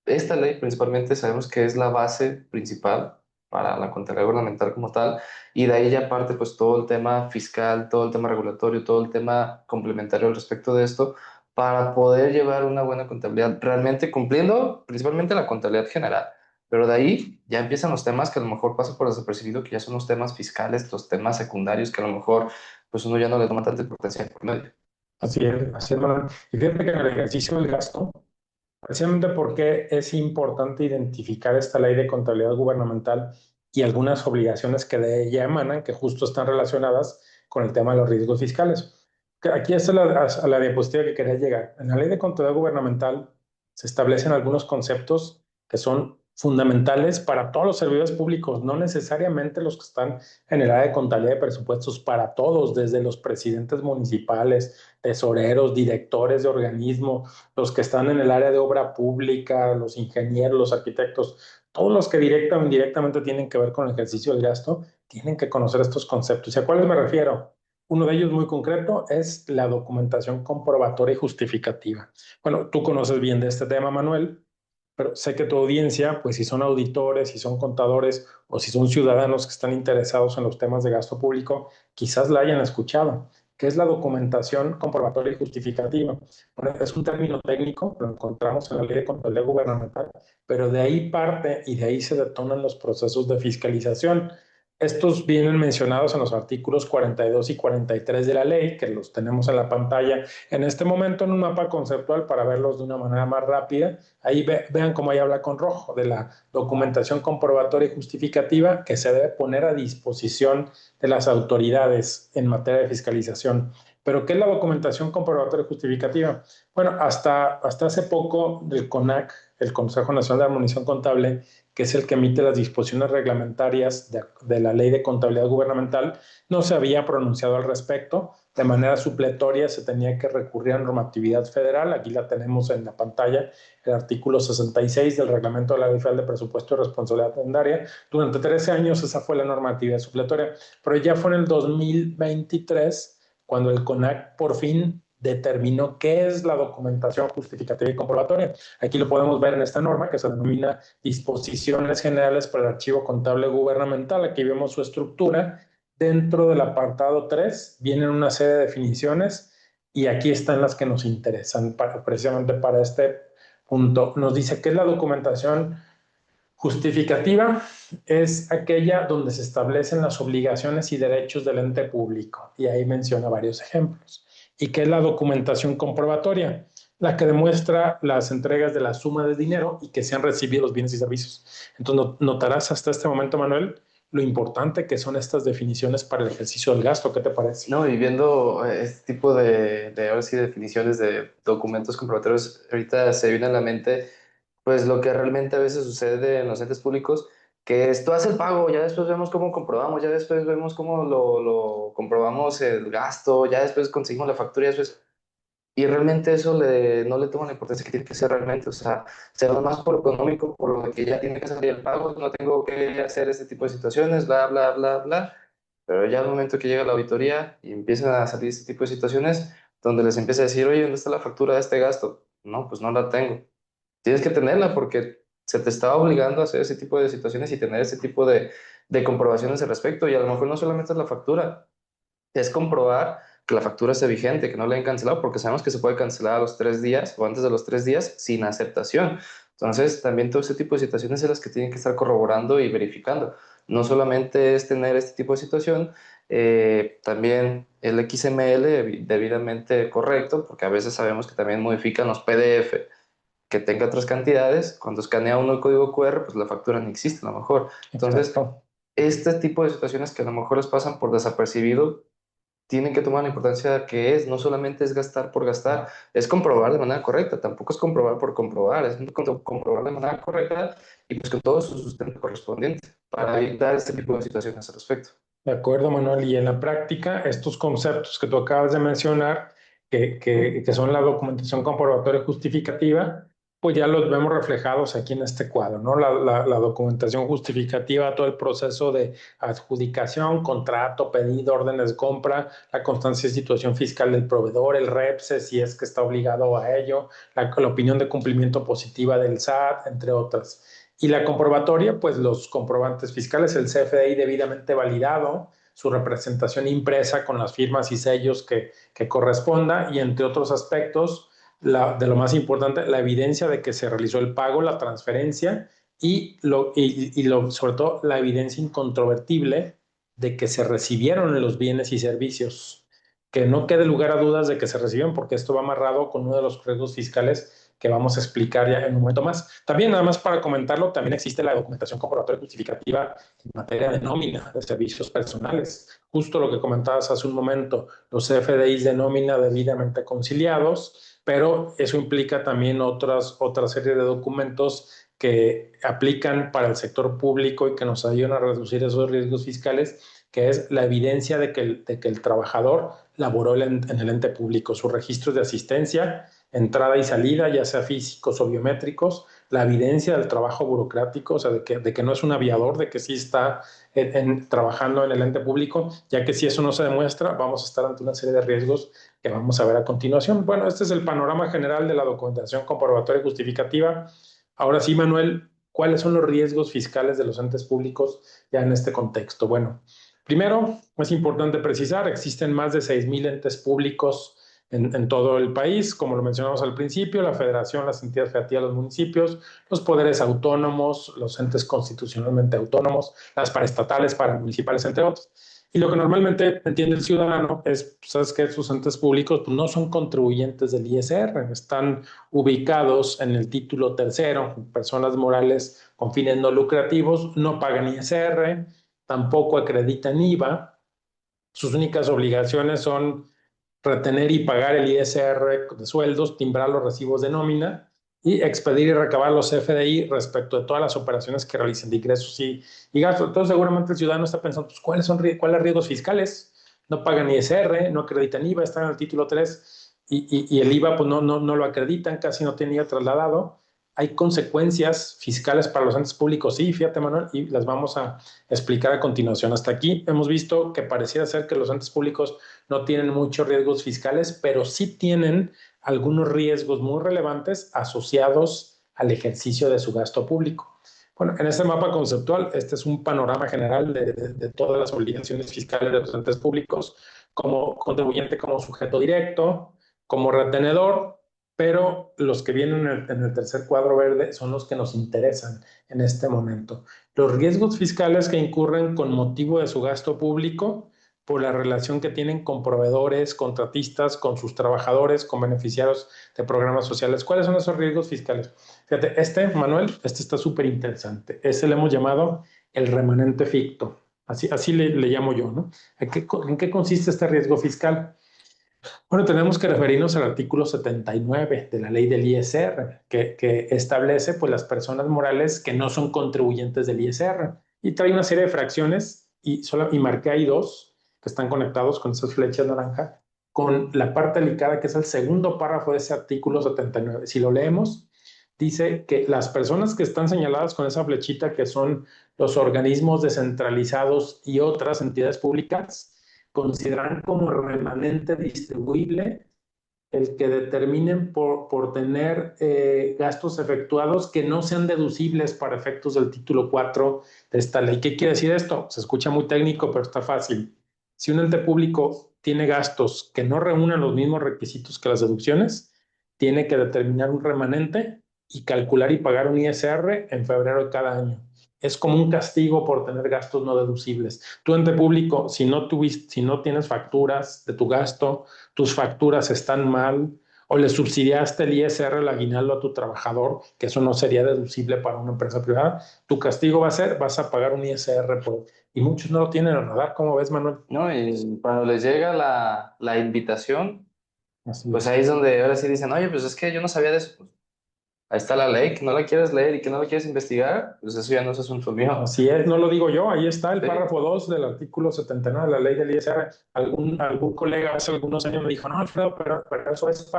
esta ley principalmente sabemos que es la base principal para la contabilidad gubernamental como tal, y de ahí ya parte pues todo el tema fiscal, todo el tema regulatorio, todo el tema complementario al respecto de esto, para poder llevar una buena contabilidad, realmente cumpliendo principalmente la contabilidad general. Pero de ahí ya empiezan los temas que a lo mejor pasan por desapercibido, que ya son los temas fiscales, los temas secundarios, que a lo mejor pues uno ya no le toma tanta importancia por medio. Así es, Manuel. Y fíjate que en el ejercicio del gasto, precisamente porque es importante identificar esta ley de contabilidad gubernamental y algunas obligaciones que de ella emanan, que justo están relacionadas con el tema de los riesgos fiscales. Aquí es a la diapositiva que quería llegar. En la ley de contabilidad gubernamental se establecen algunos conceptos que son fundamentales para todos los servidores públicos, no necesariamente los que están en el área de contabilidad de presupuestos, para todos, desde los presidentes municipales, tesoreros, directores de organismos, los que están en el área de obra pública, los ingenieros, los arquitectos, todos los que directa o indirectamente tienen que ver con el ejercicio del gasto, tienen que conocer estos conceptos. ¿Y a cuáles me refiero? Uno de ellos muy concreto es la documentación comprobatoria y justificativa. Bueno, tú conoces bien de este tema, Manuel, pero sé que tu audiencia, pues si son auditores, si son contadores o si son ciudadanos que están interesados en los temas de gasto público, quizás la hayan escuchado. ¿Qué es la documentación comprobatoria y justificativa? Bueno, es un término técnico, lo encontramos en la Ley de Contabilidad Gubernamental, pero de ahí parte y de ahí se detonan los procesos de fiscalización. Estos vienen mencionados en los artículos 42 y 43 de la ley, que los tenemos en la pantalla en este momento en un mapa conceptual para verlos de una manera más rápida. Ahí vean cómo ahí habla con rojo de la documentación comprobatoria y justificativa que se debe poner a disposición de las autoridades en materia de fiscalización. ¿Pero qué es la documentación comprobatoria y justificativa? Bueno, hasta hace poco el CONAC, el Consejo Nacional de Armonización Contable, que es el que emite las disposiciones reglamentarias de la Ley de Contabilidad Gubernamental, no se había pronunciado al respecto. de manera supletoria se tenía que recurrir a normatividad federal. Aquí la tenemos en la pantalla, el artículo 66 del Reglamento de la Ley Federal de Presupuesto y Responsabilidad Hacendaria. Durante 13 años esa fue la normatividad supletoria, pero ya fue en el 2023 cuando el CONAC por fin determinó qué es la documentación justificativa y comprobatoria. Aquí lo podemos ver en esta norma que se denomina Disposiciones Generales para el Archivo Contable Gubernamental. Aquí vemos su estructura. Dentro del apartado 3 vienen una serie de definiciones y aquí están las que nos interesan precisamente para este punto. Nos dice que es la documentación justificativa, es aquella donde se establecen las obligaciones y derechos del ente público, y ahí menciona varios ejemplos. ¿Y qué es la documentación comprobatoria? La que demuestra las entregas de la suma de dinero y que se han recibido los bienes y servicios. Entonces, notarás hasta este momento, Manuel, lo importante que son estas definiciones para el ejercicio del gasto. ¿Qué te parece? No, y viendo este tipo ahora sí, definiciones de documentos comprobatorios, ahorita se viene a la mente, pues lo que realmente a veces sucede en los entes públicos, que es tú haces el pago, ya después vemos cómo comprobamos, ya después vemos cómo lo comprobamos el gasto, ya después conseguimos la factura, ya después... Y realmente eso no le toma la importancia que tiene que ser realmente, o sea, se va más por lo económico, por lo de que ya tiene que salir el pago, no tengo que hacer este tipo de situaciones, bla, bla, bla, bla. Pero ya al momento que llega la auditoría y empiezan a salir este tipo de situaciones, donde les empieza a decir, oye, ¿dónde está la factura de este gasto? No, pues no la tengo. Tienes que tenerla porque se te estaba obligando a hacer ese tipo de situaciones y tener ese tipo de comprobaciones al respecto. Y a lo mejor no solamente es la factura, es comprobar que la factura esté vigente, que no la hayan cancelado, porque sabemos que se puede cancelar a los 3 días o antes de los 3 días sin aceptación. Entonces, también todo ese tipo de situaciones es las que tienen que estar corroborando y verificando. No solamente es tener este tipo de situación, también el XML debidamente correcto, porque a veces sabemos que también modifican los PDF que tenga otras cantidades. Cuando escanea uno el código QR, pues la factura no existe a lo mejor. Entonces, Exacto. este tipo de situaciones que a lo mejor les pasan por desapercibido, tienen que tomar la importancia que es, no solamente es gastar por gastar, es comprobar de manera correcta, tampoco es comprobar por comprobar, es comprobar de manera correcta y pues con todo su sustento correspondiente para evitar este tipo de situaciones al respecto. De acuerdo, Manuel. Y en la práctica, estos conceptos que tú acabas de mencionar, que son la documentación comprobatoria justificativa, pues ya los vemos reflejados aquí en este cuadro, ¿no? La documentación justificativa, todo el proceso de adjudicación, contrato, pedido, órdenes de compra, la constancia de situación fiscal del proveedor, el REPSE, si es que está obligado a ello, la opinión de cumplimiento positiva del SAT, entre otras. Y la comprobatoria, pues los comprobantes fiscales, el CFDI debidamente validado, su representación impresa con las firmas y sellos que corresponda, y entre otros aspectos, de lo más importante, la evidencia de que se realizó el pago, la transferencia sobre todo la evidencia incontrovertible de que se recibieron los bienes y servicios. Que no quede lugar a dudas de que se reciben, porque esto va amarrado con uno de los riesgos fiscales que vamos a explicar ya en un momento más. También, nada más para comentarlo, también existe la documentación comprobatoria justificativa en materia de nómina de servicios personales. Justo lo que comentabas hace un momento, los CFDIs de nómina debidamente conciliados, pero eso implica también otra serie de documentos que aplican para el sector público y que nos ayudan a reducir esos riesgos fiscales, que es la evidencia de que el trabajador laboró en el ente público, sus registros de asistencia, entrada y salida, ya sea físicos o biométricos, la evidencia del trabajo burocrático, o sea, de que no es un aviador, de que sí está trabajando en el ente público, ya que si eso no se demuestra, vamos a estar ante una serie de riesgos que vamos a ver a continuación. Bueno, este es el panorama general de la documentación comprobatoria y justificativa. Ahora sí, Manuel, ¿cuáles son los riesgos fiscales de los entes públicos ya en este contexto? Bueno, primero, es importante precisar, existen más de 6,000 entes públicos en todo el país, como lo mencionamos al principio, la federación, las entidades federativas, los municipios, los poderes autónomos, los entes constitucionalmente autónomos, las paraestatales, paramunicipales, entre otros. Y lo que normalmente entiende el ciudadano es, ¿sabes qué? Sus entes públicos pues, no son contribuyentes del ISR, están ubicados en el título tercero, personas morales con fines no lucrativos, no pagan ISR, tampoco acreditan IVA, sus únicas obligaciones son retener y pagar el ISR de sueldos, timbrar los recibos de nómina y expedir y recabar los FDI respecto de todas las operaciones que realicen de ingresos y gastos. Entonces, seguramente el ciudadano está pensando, pues, ¿cuáles riesgos fiscales? no pagan ISR, no acreditan IVA, están en el título 3 y el IVA pues no lo acreditan, casi no tiene IVA trasladado. Hay consecuencias fiscales para los entes públicos, sí, fíjate Manuel, y las vamos a explicar a continuación. Hasta aquí hemos visto que pareciera ser que los entes públicos no tienen muchos riesgos fiscales, pero sí tienen algunos riesgos muy relevantes asociados al ejercicio de su gasto público. Bueno, en este mapa conceptual, este es un panorama general de todas las obligaciones fiscales de los entes públicos, como contribuyente, como sujeto directo, como retenedor, pero los que vienen en el tercer cuadro verde son los que nos interesan en este momento. Los riesgos fiscales que incurren con motivo de su gasto público por la relación que tienen con proveedores, contratistas, con sus trabajadores, con beneficiarios de programas sociales. ¿Cuáles son esos riesgos fiscales? Fíjate, Manuel, este está súper interesante. Ese le hemos llamado el remanente ficto. Así le llamo yo, ¿no? ¿En qué consiste este riesgo fiscal? Bueno, tenemos que referirnos al artículo 79 de la ley del ISR, que establece pues, las personas morales que no son contribuyentes del ISR. Y trae una serie de fracciones y marqué ahí dos que están conectados con esas flechas naranja, con la parte delicada que es el segundo párrafo de ese artículo 79. Si lo leemos, dice que las personas que están señaladas con esa flechita, que son los organismos descentralizados y otras entidades públicas, consideran como remanente distribuible el que determinen por tener gastos efectuados que no sean deducibles para efectos del título 4 de esta ley. ¿Qué quiere decir esto? Se escucha muy técnico, pero está fácil. Si un ente público tiene gastos que no reúnan los mismos requisitos que las deducciones, tiene que determinar un remanente y calcular y pagar un ISR en febrero de cada año. Es como un castigo por tener gastos no deducibles. Tu ente público, si no tienes facturas de tu gasto, tus facturas están mal, o le subsidiaste el ISR, el aguinaldo a tu trabajador, que eso no sería deducible para una empresa privada, tu castigo va a ser, vas a pagar un ISR y muchos no lo tienen al radar, ¿cómo ves, Manuel? ¿No? Y cuando les llega la invitación, Así pues es. ahí es donde ahora sí dicen, oye, pues es que yo no sabía de eso. Pues, ahí está la ley, que no la quieres leer y que no la quieres investigar, pues eso ya no es asunto mío. Así es, no lo digo yo, ahí está el Sí, párrafo 2 del artículo 79 de la ley del ISR. Algún colega hace algunos años me dijo, no, Alfredo, pero eso es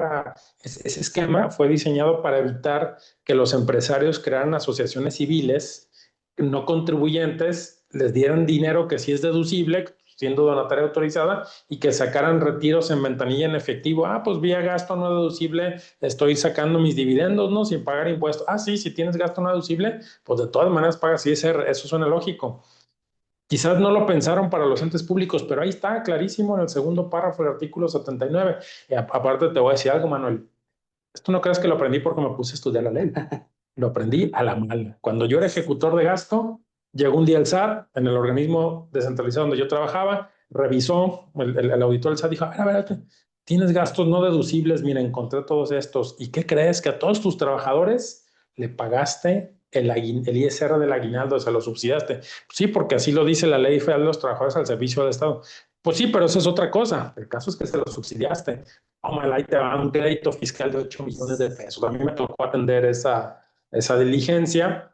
ese esquema fue diseñado para evitar que los empresarios crearan asociaciones civiles no contribuyentes, les dieran dinero que sí es deducible, siendo donataria autorizada, y que sacaran retiros en ventanilla en efectivo. Ah, pues vía gasto no deducible, estoy sacando mis dividendos, ¿no? Sin pagar impuestos. Ah, sí, si tienes gasto no deducible, pues de todas maneras pagas ISR, eso suena lógico. Quizás no lo pensaron para los entes públicos, pero ahí está clarísimo en el segundo párrafo del artículo 79. Y aparte te voy a decir algo, Manuel. Esto no creas que lo aprendí porque me puse a estudiar la ley. Lo aprendí a la mala. Cuando yo era ejecutor de gasto, llegó un día el SAT, en el organismo descentralizado donde yo trabajaba, revisó, el auditor del SAT dijo, a ver, tienes gastos no deducibles, mira, encontré todos estos. ¿Y qué crees? Que a todos tus trabajadores le pagaste el ISR del aguinaldo, se lo subsidiaste. Sí, porque así lo dice la ley federal de los trabajadores al servicio del Estado. Pues sí, pero eso es otra cosa. El caso es que se lo subsidiaste. Tómala, ahí te va un crédito fiscal de 8 millones de pesos. A mí me tocó atender esa diligencia.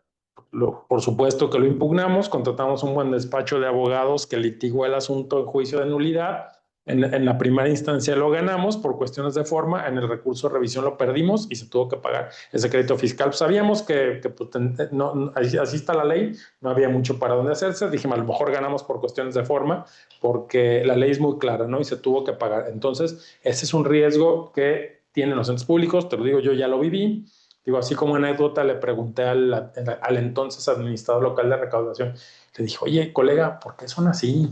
Por supuesto que lo impugnamos, contratamos un buen despacho de abogados que litigó el asunto en juicio de nulidad. En la primera instancia lo ganamos por cuestiones de forma, en el recurso de revisión lo perdimos y se tuvo que pagar ese crédito fiscal. Sabíamos que pues, así está la ley, no había mucho para dónde hacerse. Dijimos, a lo mejor ganamos por cuestiones de forma, porque la ley es muy clara, ¿no? Y se tuvo que pagar. Entonces, ese es un riesgo que tienen los entes públicos, te lo digo, yo ya lo viví. Digo, así como anécdota, le pregunté al entonces administrador local de recaudación, le dije, oye, colega, ¿por qué son así?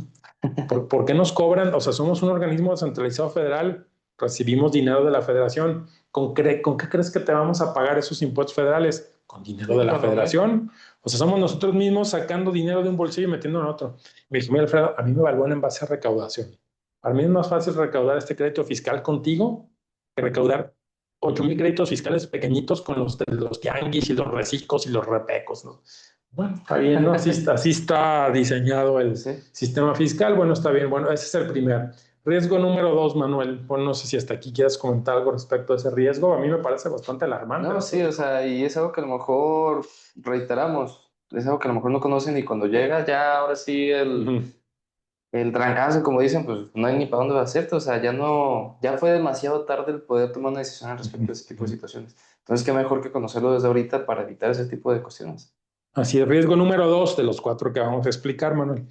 ¿Por qué nos cobran? O sea, somos un organismo descentralizado federal, recibimos dinero de la federación. ¿Con qué crees que te vamos a pagar esos impuestos federales? Con dinero de sí, la con lo mismo. federación. O sea, somos nosotros mismos sacando dinero de un bolsillo y metiendo en otro. Me dijo, mira, Alfredo, a mí me evalúan en base a recaudación. Para mí es más fácil recaudar este crédito fiscal contigo que recaudar 8,000 créditos fiscales pequeñitos con los tianguis y los recicos y los repecos, ¿no? Bueno, está bien, ¿no? Así está diseñado el Sí. sistema fiscal. Bueno, está bien. Bueno, ese es el primer. Riesgo número 2, Manuel. Bueno, no sé si hasta aquí quieres comentar algo respecto a ese riesgo. A mí me parece bastante alarmante, No, ¿no? sí, o sea, y es algo que a lo mejor reiteramos, es algo que a lo mejor no conocen y cuando llega ya ahora sí Ujú. el trancazo, como dicen, pues no hay ni para dónde va a hacerte, o sea, ya no, ya fue demasiado tarde el poder tomar una decisión al respecto de ese tipo de situaciones. Entonces, qué mejor que conocerlo desde ahorita para evitar ese tipo de cuestiones. Así es, riesgo número dos de los cuatro que vamos a explicar, Manuel.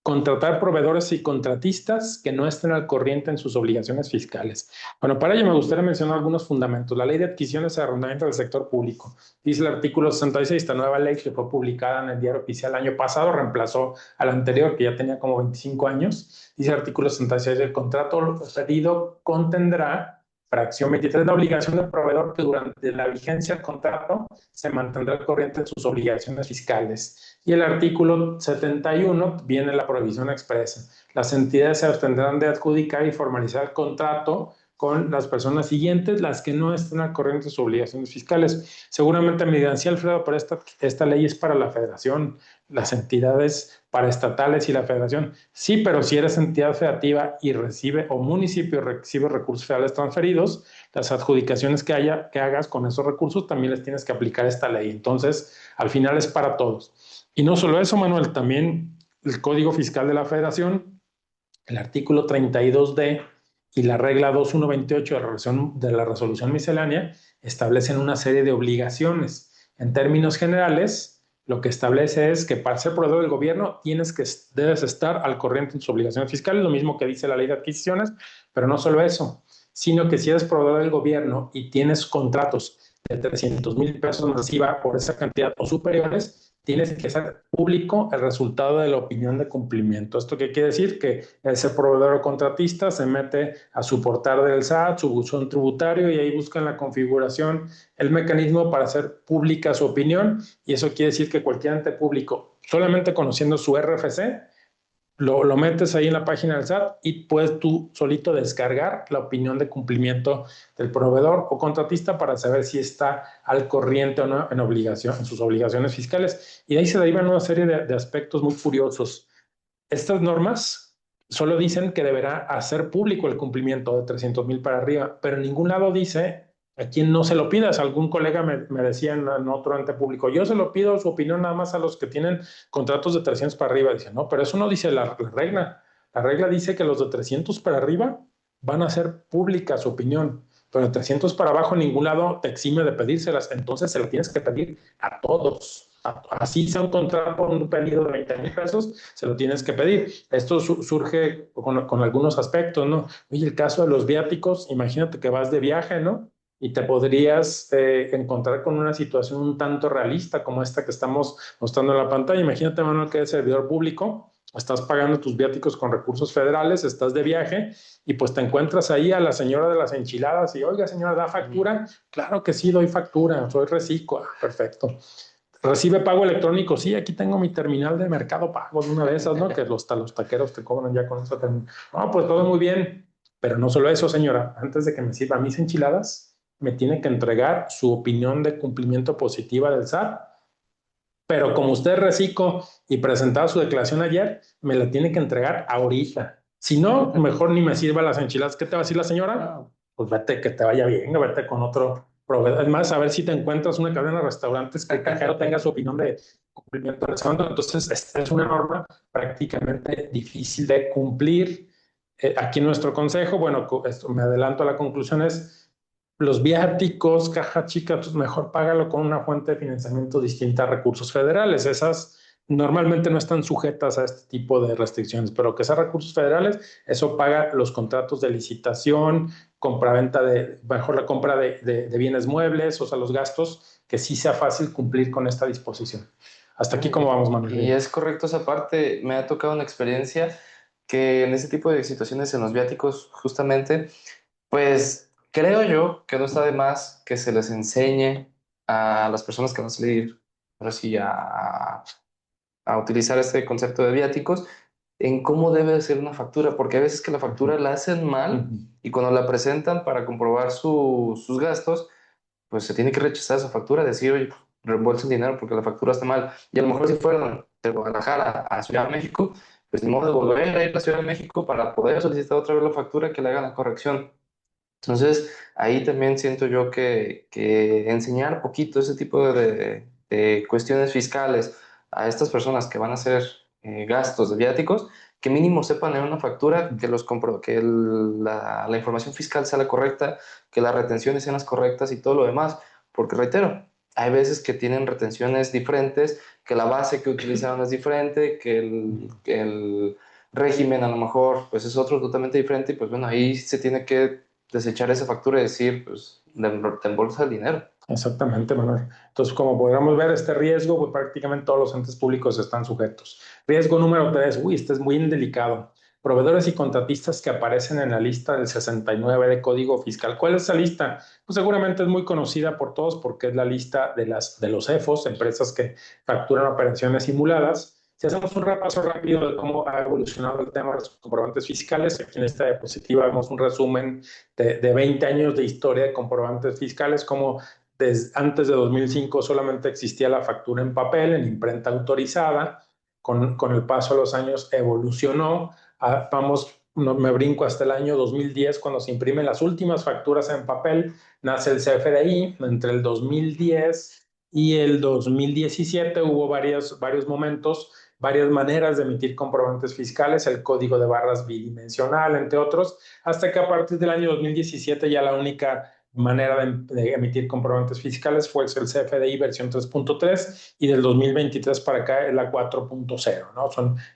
Contratar proveedores y contratistas que no estén al corriente en sus obligaciones fiscales. Bueno, para ello me gustaría mencionar algunos fundamentos. La ley de adquisiciones y arrendamiento del sector público. Dice el artículo 66, esta nueva ley que fue publicada en el Diario Oficial el año pasado, reemplazó al anterior que ya tenía como 25 años. Dice el artículo 66, el contrato cedido contendrá, fracción 23, la obligación del proveedor que durante la vigencia del contrato se mantendrá al corriente de sus obligaciones fiscales. Y el artículo 71 viene la prohibición expresa. Las entidades se abstendrán de adjudicar y formalizar el contrato con las personas siguientes, las que no estén al corriente de sus obligaciones fiscales. Seguramente me dirán, sí, Alfredo, pero esta ley es para la federación, las entidades paraestatales y la federación. Sí, pero si eres entidad federativa y recibe, o municipio recibe recursos federales transferidos, las adjudicaciones que hagas con esos recursos también les tienes que aplicar esta ley. Entonces, al final es para todos. Y no solo eso, Manuel, también el Código Fiscal de la Federación, el artículo 32D y la regla 2128 de la resolución miscelánea establecen una serie de obligaciones. En términos generales, lo que establece es que para ser proveedor del gobierno debes estar al corriente en sus obligaciones fiscales, lo mismo que dice la ley de adquisiciones, pero no solo eso, sino que si eres proveedor del gobierno y tienes contratos de 300,000 pesos masiva por esa cantidad o superiores, tienes que hacer público el resultado de la opinión de cumplimiento. ¿Esto qué quiere decir? Que ese proveedor o contratista se mete a su portal del SAT, su buzón tributario, y ahí buscan la configuración, el mecanismo para hacer pública su opinión, y eso quiere decir que cualquier ente público, solamente conociendo su RFC, lo metes ahí en la página del SAT y puedes tú solito descargar la opinión de cumplimiento del proveedor o contratista para saber si está al corriente o no en sus obligaciones fiscales. Y de ahí se derivan una serie de aspectos muy curiosos. Estas normas solo dicen que deberá hacer público el cumplimiento de 300,000 para arriba, pero en ningún lado dice a quién no se lo pidas. Algún colega me decía en otro ente público, yo se lo pido su opinión nada más a los que tienen contratos de 300 para arriba. Dice, no, pero eso no dice la regla. La regla dice que los de 300 para arriba van a hacer pública su opinión, pero de 300 para abajo en ningún lado te exime de pedírselas. Entonces se lo tienes que pedir a todos. Así sea un contrato, un pedido de 20,000 pesos, se lo tienes que pedir. Esto surge con algunos aspectos, ¿no? Oye, el caso de los viáticos, imagínate que vas de viaje, ¿no? Y te podrías encontrar con una situación un tanto realista como esta que estamos mostrando en la pantalla. Imagínate, Manuel, que eres servidor público, estás pagando tus viáticos con recursos federales, estás de viaje y pues te encuentras ahí a la señora de las enchiladas y, oiga, señora, ¿da factura? Claro que sí, doy factura, soy reciclo. Ah, perfecto. Recibe pago electrónico. Sí, aquí tengo mi terminal de Mercado Pago, de una de esas, ¿no? Que los taqueros te cobran ya con esa terminal. No, pues todo muy bien. Pero no solo eso, señora. Antes de que me sirva mis enchiladas, me tiene que entregar su opinión de cumplimiento positiva del SAT. Pero como usted es reciclo y presentaba su declaración ayer, me la tiene que entregar ahorita. Si no, mejor ni me sirva las enchiladas. ¿Qué te va a decir la señora? Pues vete, que te vaya bien, vete con otro proveedor. Es más, a ver si te encuentras una cadena de restaurantes que el cajero tenga su opinión de cumplimiento del saldo. Entonces, esta es una norma prácticamente difícil de cumplir. Aquí nuestro consejo, bueno, esto, me adelanto a la conclusión, es los viáticos, caja chica, pues mejor págalo con una fuente de financiamiento distinta a recursos federales. Esas normalmente no están sujetas a este tipo de restricciones, pero que sean recursos federales, eso paga los contratos de licitación, compraventa mejor la compra de bienes muebles, o sea, los gastos, que sí sea fácil cumplir con esta disposición. Hasta aquí, ¿cómo vamos, Manuel? Y es correcto esa parte. Me ha tocado una experiencia que en ese tipo de situaciones, en los viáticos, justamente, pues creo yo que no está de más que se les enseñe a las personas que van a salir, ahora sí, a utilizar este concepto de viáticos, en cómo debe ser una factura, porque a veces que la factura la hacen mal y cuando la presentan para comprobar sus gastos, pues se tiene que rechazar esa factura, decir, oye, reembolsen dinero porque la factura está mal. Y a lo mejor si fueron de Guadalajara a Ciudad de México, pues ni modo de volver a ir a Ciudad de México para poder solicitar otra vez la factura que le hagan la corrección. Entonces, ahí también siento yo que enseñar poquito ese tipo de cuestiones fiscales a estas personas que van a ser gastos de viáticos, que mínimo sepan en una factura que, la información fiscal sea la correcta, que las retenciones sean las correctas y todo lo demás. Porque reitero, hay veces que tienen retenciones diferentes, que la base que utilizaron es diferente, que el régimen a lo mejor pues es otro totalmente diferente y pues bueno, ahí se tiene que desechar esa factura y decir, pues, te embolsa el dinero. Exactamente, Manuel. Entonces, como podremos ver, este riesgo, pues prácticamente todos los entes públicos están sujetos. Riesgo número 3, este es muy delicado. Proveedores y contratistas que aparecen en la lista del 69 de Código Fiscal. ¿Cuál es esa lista? Pues seguramente es muy conocida por todos porque es la lista de los EFOS, empresas que facturan operaciones simuladas. Si hacemos un repaso rápido de cómo ha evolucionado el tema de los comprobantes fiscales, aquí en esta diapositiva vemos un resumen de 20 años de historia de comprobantes fiscales, como antes de 2005 solamente existía la factura en papel, en imprenta autorizada. Con el paso de los años evolucionó. Me brinco hasta el año 2010, cuando se imprimen las últimas facturas en papel. Nace el CFDI. Entre el 2010 y el 2017 hubo varios momentos, varias maneras de emitir comprobantes fiscales, el código de barras bidimensional, entre otros, hasta que a partir del año 2017 ya la única manera de emitir comprobantes fiscales fue el CFDI versión 3.3 y del 2023 para acá es la 4.0, ¿no?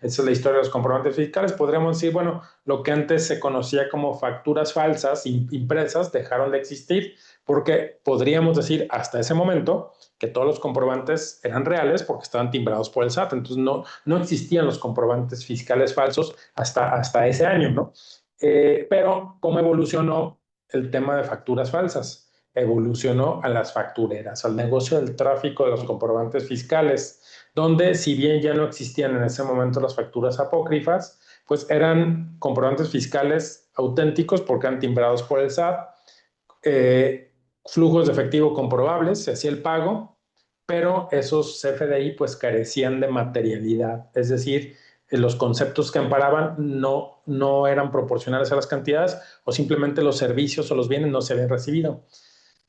Esa es la historia de los comprobantes fiscales. Podríamos decir, bueno, lo que antes se conocía como facturas falsas impresas dejaron de existir porque podríamos decir hasta ese momento que todos los comprobantes eran reales porque estaban timbrados por el SAT. Entonces no existían los comprobantes fiscales falsos hasta ese año, ¿no? Pero ¿cómo evolucionó el tema de facturas falsas? Evolucionó a las factureras, al negocio del tráfico de los comprobantes fiscales, donde si bien ya no existían en ese momento las facturas apócrifas, pues eran comprobantes fiscales auténticos porque eran timbrados por el SAT, flujos de efectivo comprobables, se hacía el pago, pero esos CFDI pues carecían de materialidad, es decir, los conceptos que amparaban no eran proporcionales a las cantidades o simplemente los servicios o los bienes no se habían recibido.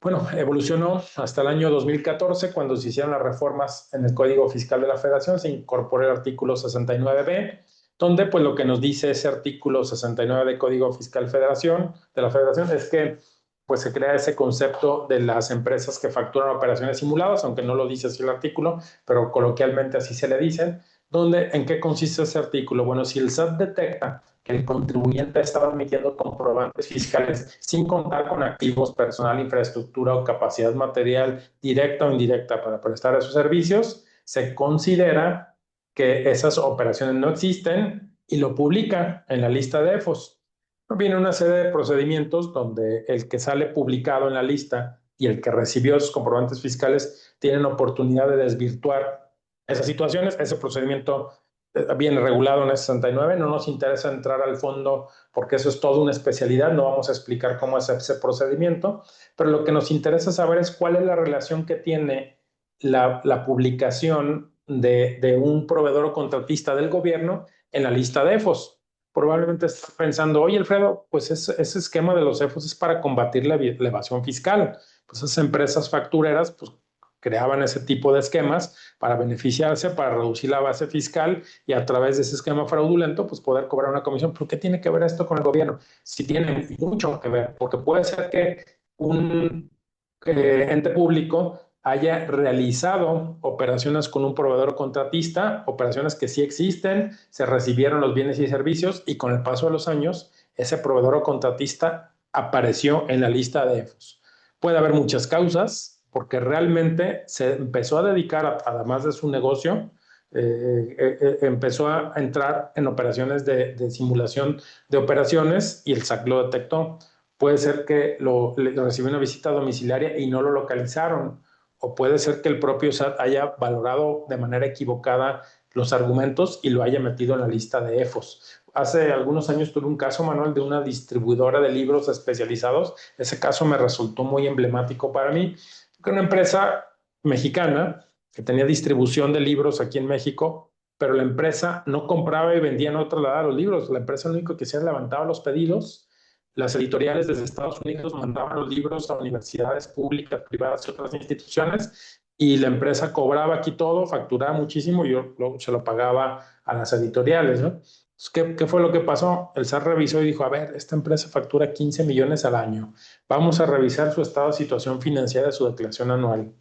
Bueno, evolucionó hasta el año 2014, cuando se hicieron las reformas en el Código Fiscal de la Federación, se incorporó el artículo 69B, donde pues lo que nos dice ese artículo 69 de Código Fiscal de la Federación es que pues se crea ese concepto de las empresas que facturan operaciones simuladas, aunque no lo dice así el artículo, pero coloquialmente así se le dicen. ¿En qué consiste ese artículo? Bueno, si el SAT detecta que el contribuyente estaba emitiendo comprobantes fiscales sin contar con activos, personal, infraestructura o capacidad material directa o indirecta para prestar esos servicios, se considera que esas operaciones no existen y lo publica en la lista de EFOS. Viene una serie de procedimientos donde el que sale publicado en la lista y el que recibió esos comprobantes fiscales tienen oportunidad de desvirtuar esas situaciones. Ese procedimiento viene regulado en el 69. No nos interesa entrar al fondo porque eso es toda una especialidad. No vamos a explicar cómo es ese procedimiento, pero lo que nos interesa saber es cuál es la relación que tiene la publicación de un proveedor o contratista del gobierno en la lista de EFOS. Probablemente estás pensando, oye, Alfredo, pues ese esquema de los EFOS es para combatir la evasión fiscal. Pues esas empresas factureras pues, creaban ese tipo de esquemas para beneficiarse, para reducir la base fiscal y a través de ese esquema fraudulento, pues poder cobrar una comisión. ¿Pero qué tiene que ver esto con el gobierno? Sí tiene mucho que ver, porque puede ser que un ente público haya realizado operaciones con un proveedor contratista, operaciones que sí existen, se recibieron los bienes y servicios y con el paso de los años, ese proveedor o contratista apareció en la lista de EFOS. Puede haber muchas causas, porque realmente se empezó a dedicar, además de su negocio, empezó a entrar en operaciones de simulación de operaciones y el SAC lo detectó. Puede ser que le recibió una visita domiciliaria y no lo localizaron, o puede ser que el propio SAT haya valorado de manera equivocada los argumentos y lo haya metido en la lista de EFOS. Hace algunos años tuve un caso, Manuel, de una distribuidora de libros especializados. Ese caso me resultó muy emblemático para mí, que una empresa mexicana que tenía distribución de libros aquí en México, pero la empresa no compraba y vendía, no trasladaba los libros. La empresa lo único que hacía era levantaba los pedidos. Las editoriales desde Estados Unidos mandaban los libros a universidades públicas, privadas y otras instituciones, y la empresa cobraba aquí todo, facturaba muchísimo, y yo se lo pagaba a las editoriales, ¿no? Entonces, ¿qué fue lo que pasó? El SAT revisó y dijo, a ver, esta empresa factura 15 millones al año. Vamos a revisar su estado de situación financiera de su declaración anual.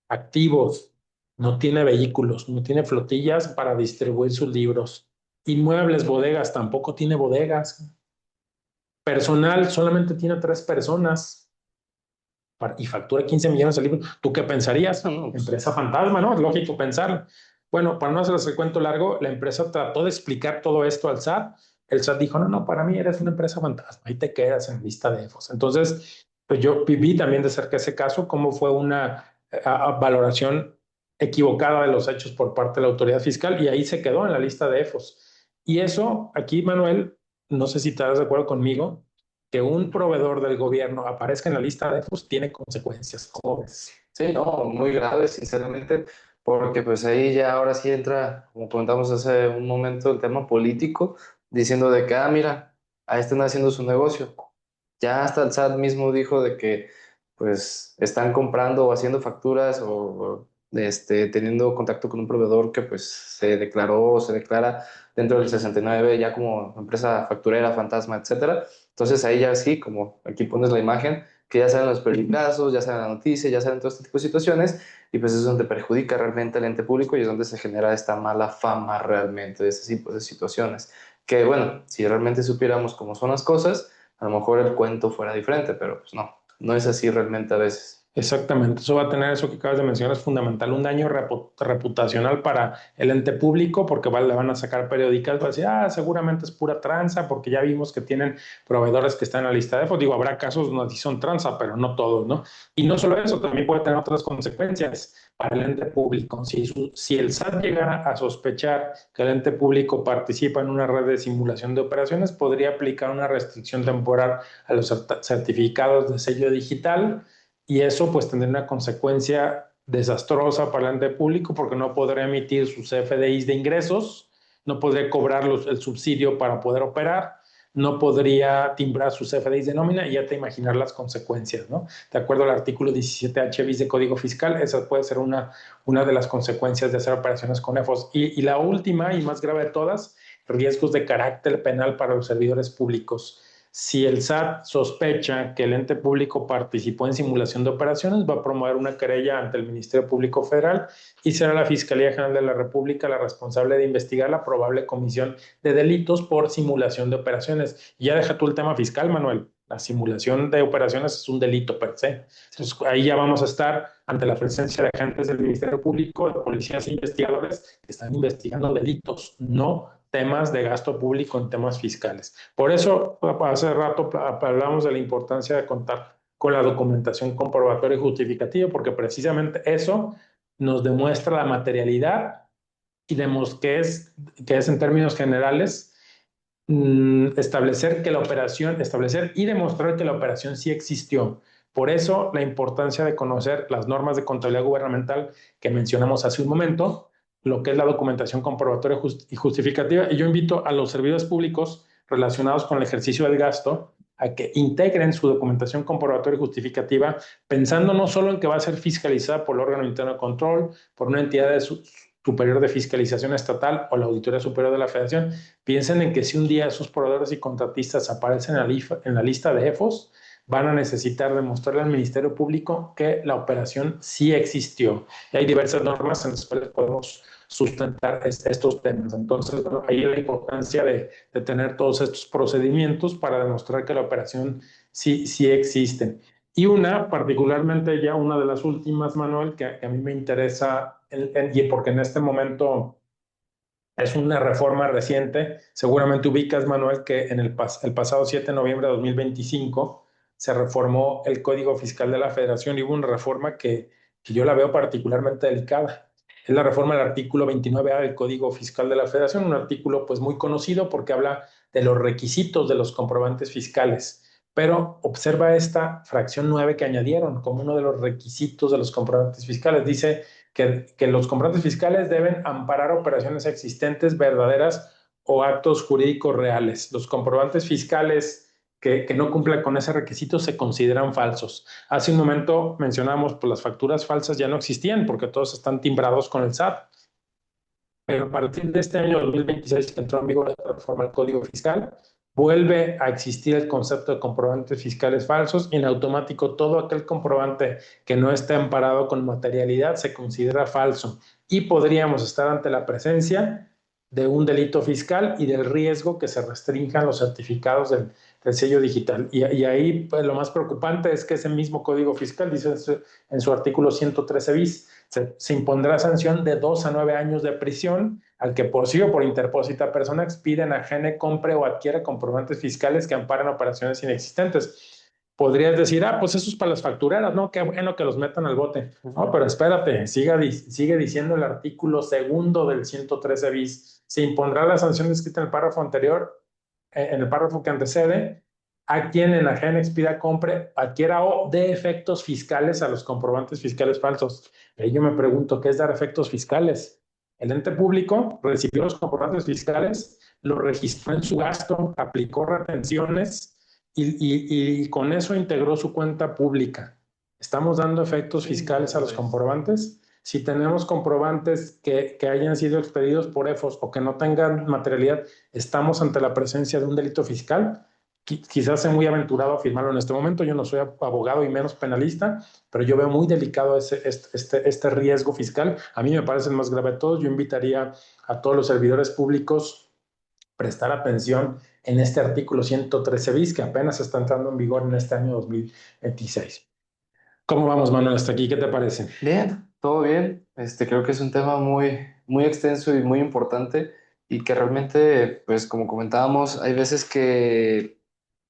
Activos, no tiene vehículos, no tiene flotillas para distribuir sus libros. Inmuebles, bodegas, tampoco tiene bodegas. Personal, solamente tiene 3 personas y factura 15 millones de libros. ¿Tú qué pensarías? No, pues, Empresa fantasma, ¿no? Es lógico pensar. Bueno, para no hacerles el cuento largo, la empresa trató de explicar todo esto al SAT. El SAT dijo, no, no, para mí eres una empresa fantasma, ahí te quedas en lista de EFOS. Entonces, pues yo viví también de cerca ese caso, cómo fue una valoración equivocada de los hechos por parte de la autoridad fiscal y ahí se quedó en la lista de EFOS. Y eso, aquí, Manuel, no sé si estás de acuerdo conmigo, que un proveedor del gobierno aparezca en la lista de EFOS tiene consecuencias. ¿Cómo ves? sí, no, muy grave, sinceramente, porque pues ahí ya ahora sí entra, como comentamos hace un momento, el tema político, diciendo de que, mira, ahí están haciendo su negocio. Ya hasta el SAT mismo dijo de que pues están comprando o haciendo facturas o teniendo contacto con un proveedor que pues se declaró o se declara dentro del 69 ya como empresa facturera, fantasma, etcétera. Entonces ahí ya sí, como aquí pones la imagen, que ya salen los pericazos, ya salen la noticia, ya salen todo este tipo de situaciones y pues eso es donde perjudica realmente al ente público y es donde se genera esta mala fama realmente de ese tipo de situaciones. Que bueno, si realmente supiéramos cómo son las cosas, a lo mejor el cuento fuera diferente, pero pues no, no es así realmente a veces. Exactamente, eso va a tener eso que acabas de mencionar, es fundamental, un daño reputacional para el ente público, porque le van a sacar periódicas, va a decir, seguramente es pura tranza, porque ya vimos que tienen proveedores que están en la lista de EFOS. Digo, habrá casos donde sí son tranza, pero no todos, ¿no? Y no solo eso, también puede tener otras consecuencias para el ente público. Si el SAT llegara a sospechar que el ente público participa en una red de simulación de operaciones, podría aplicar una restricción temporal a los certificados de sello digital y eso pues tendría una consecuencia desastrosa para el ente público porque no podrá emitir sus CFDIs de ingresos, no podría cobrar el subsidio para poder operar, no podría timbrar sus CFDIs de nómina y ya te imaginar las consecuencias, ¿no? De acuerdo al artículo 17H bis de Código Fiscal, esa puede ser una de las consecuencias de hacer operaciones con EFOS. Y la última y más grave de todas, riesgos de carácter penal para los servidores públicos. Si el SAT sospecha que el ente público participó en simulación de operaciones, va a promover una querella ante el Ministerio Público Federal y será la Fiscalía General de la República la responsable de investigar la probable comisión de delitos por simulación de operaciones. Y ya deja tú el tema fiscal, Manuel. La simulación de operaciones es un delito per se. Entonces, ahí ya vamos a estar ante la presencia de agentes del Ministerio Público, de policías e investigadores que están investigando delitos, no temas de gasto público en temas fiscales. Por eso, hace rato hablamos de la importancia de contar con la documentación comprobatoria y justificativa, porque precisamente eso nos demuestra la materialidad y vemos que es en términos generales establecer y demostrar que la operación sí existió. Por eso la importancia de conocer las normas de contabilidad gubernamental que mencionamos hace un momento, lo que es la documentación comprobatoria y justificativa. Y yo invito a los servidores públicos relacionados con el ejercicio del gasto a que integren su documentación comprobatoria y justificativa, pensando no solo en que va a ser fiscalizada por el órgano interno de control, por una entidad superior de fiscalización estatal o la Auditoría Superior de la Federación. Piensen en que si un día esos proveedores y contratistas aparecen en la lista de EFOS, van a necesitar demostrarle al Ministerio Público que la operación sí existió. Y hay diversas normas en las cuales podemos sustentar estos temas. Entonces, bueno, ahí la importancia de tener todos estos procedimientos para demostrar que la operación sí existe. Y particularmente ya una de las últimas, Manuel, que a mí me interesa, y porque en este momento es una reforma reciente. Seguramente ubicas, Manuel, que el pasado 7 de noviembre de 2025 se reformó el Código Fiscal de la Federación y hubo una reforma que yo la veo particularmente delicada. Es la reforma del artículo 29A del Código Fiscal de la Federación, un artículo pues muy conocido porque habla de los requisitos de los comprobantes fiscales. Pero observa esta fracción 9 que añadieron como uno de los requisitos de los comprobantes fiscales. Dice que los comprobantes fiscales deben amparar operaciones existentes, verdaderas o actos jurídicos reales. Los comprobantes fiscales que no cumplan con ese requisito se consideran falsos. Hace un momento mencionamos, pues las facturas falsas ya no existían porque todos están timbrados con el SAT. pero a partir de este año 2026 que entró en vigor esta reforma al Código Fiscal, vuelve a existir el concepto de comprobantes fiscales falsos y en automático todo aquel comprobante que no esté amparado con materialidad se considera falso y podríamos estar ante la presencia de un delito fiscal y del riesgo que se restrinjan los certificados del sello digital. Y ahí pues, lo más preocupante es que ese mismo Código Fiscal dice en su artículo 113 bis, se impondrá sanción de 2 a 9 años de prisión al que por sí o por interpósita persona expida, enajene, compre o adquiera comprobantes fiscales que amparen operaciones inexistentes. Podrías decir, pues eso es para las factureras, ¿no? Qué bueno que los metan al bote. No, pero espérate, sigue diciendo el artículo segundo del 113 bis. Se impondrá la sanción descrita en el párrafo anterior, en el párrafo que antecede, a quien enajene, expida, compre, adquiera o dé efectos fiscales a los comprobantes fiscales falsos. Y yo me pregunto, ¿qué es dar efectos fiscales? El ente público recibió los comprobantes fiscales, lo registró en su gasto, aplicó retenciones y con eso integró su cuenta pública. ¿Estamos dando efectos fiscales a los comprobantes? Si tenemos comprobantes que hayan sido expedidos por EFOS o que no tengan materialidad, ¿estamos ante la presencia de un delito fiscal? Quizás sea muy aventurado afirmarlo en este momento, yo no soy abogado y menos penalista, pero yo veo muy delicado este riesgo fiscal. A mí me parece el más grave de todos. Yo invitaría a todos los servidores públicos a prestar atención en este artículo 113 bis que apenas está entrando en vigor en este año 2026. ¿Cómo vamos, Manuel, hasta aquí? ¿Qué te parece? Bien, todo bien. Creo que es un tema muy extenso y muy importante y que realmente, pues como comentábamos, hay veces que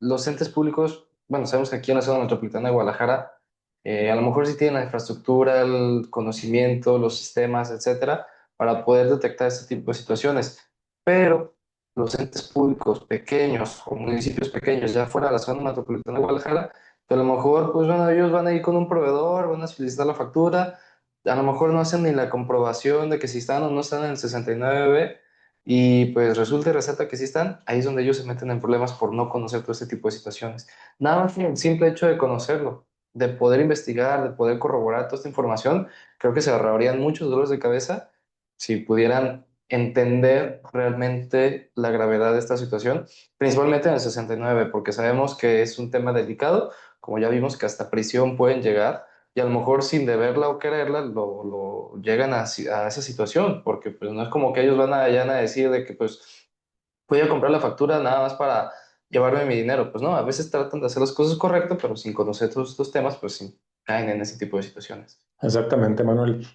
los entes públicos, bueno, sabemos que aquí en la zona metropolitana de Guadalajara, a lo mejor sí tienen la infraestructura, el conocimiento, los sistemas, etcétera, para poder detectar este tipo de situaciones, pero los entes públicos pequeños o municipios pequeños ya fuera de la zona metropolitana de Guadalajara, que a lo mejor, pues bueno, ellos van a ir con un proveedor, van a solicitar la factura, a lo mejor no hacen ni la comprobación de que si están o no están en el 69B, y pues resulta y resalta que sí están, ahí es donde ellos se meten en problemas por no conocer todo este tipo de situaciones. Nada más el simple hecho de conocerlo, de poder investigar, de poder corroborar toda esta información, creo que se ahorrarían muchos dolores de cabeza si pudieran entender realmente la gravedad de esta situación, principalmente en el 69, porque sabemos que es un tema delicado, como ya vimos que hasta prisión pueden llegar, y a lo mejor sin deberla o quererla lo llegan a esa situación, porque pues no es como que ellos vayan a decir de que pues voy a comprar la factura nada más para llevarme mi dinero, pues no, a veces tratan de hacer las cosas correctas, pero sin conocer todos estos temas, pues sí, caen en ese tipo de situaciones. Exactamente, Manuel.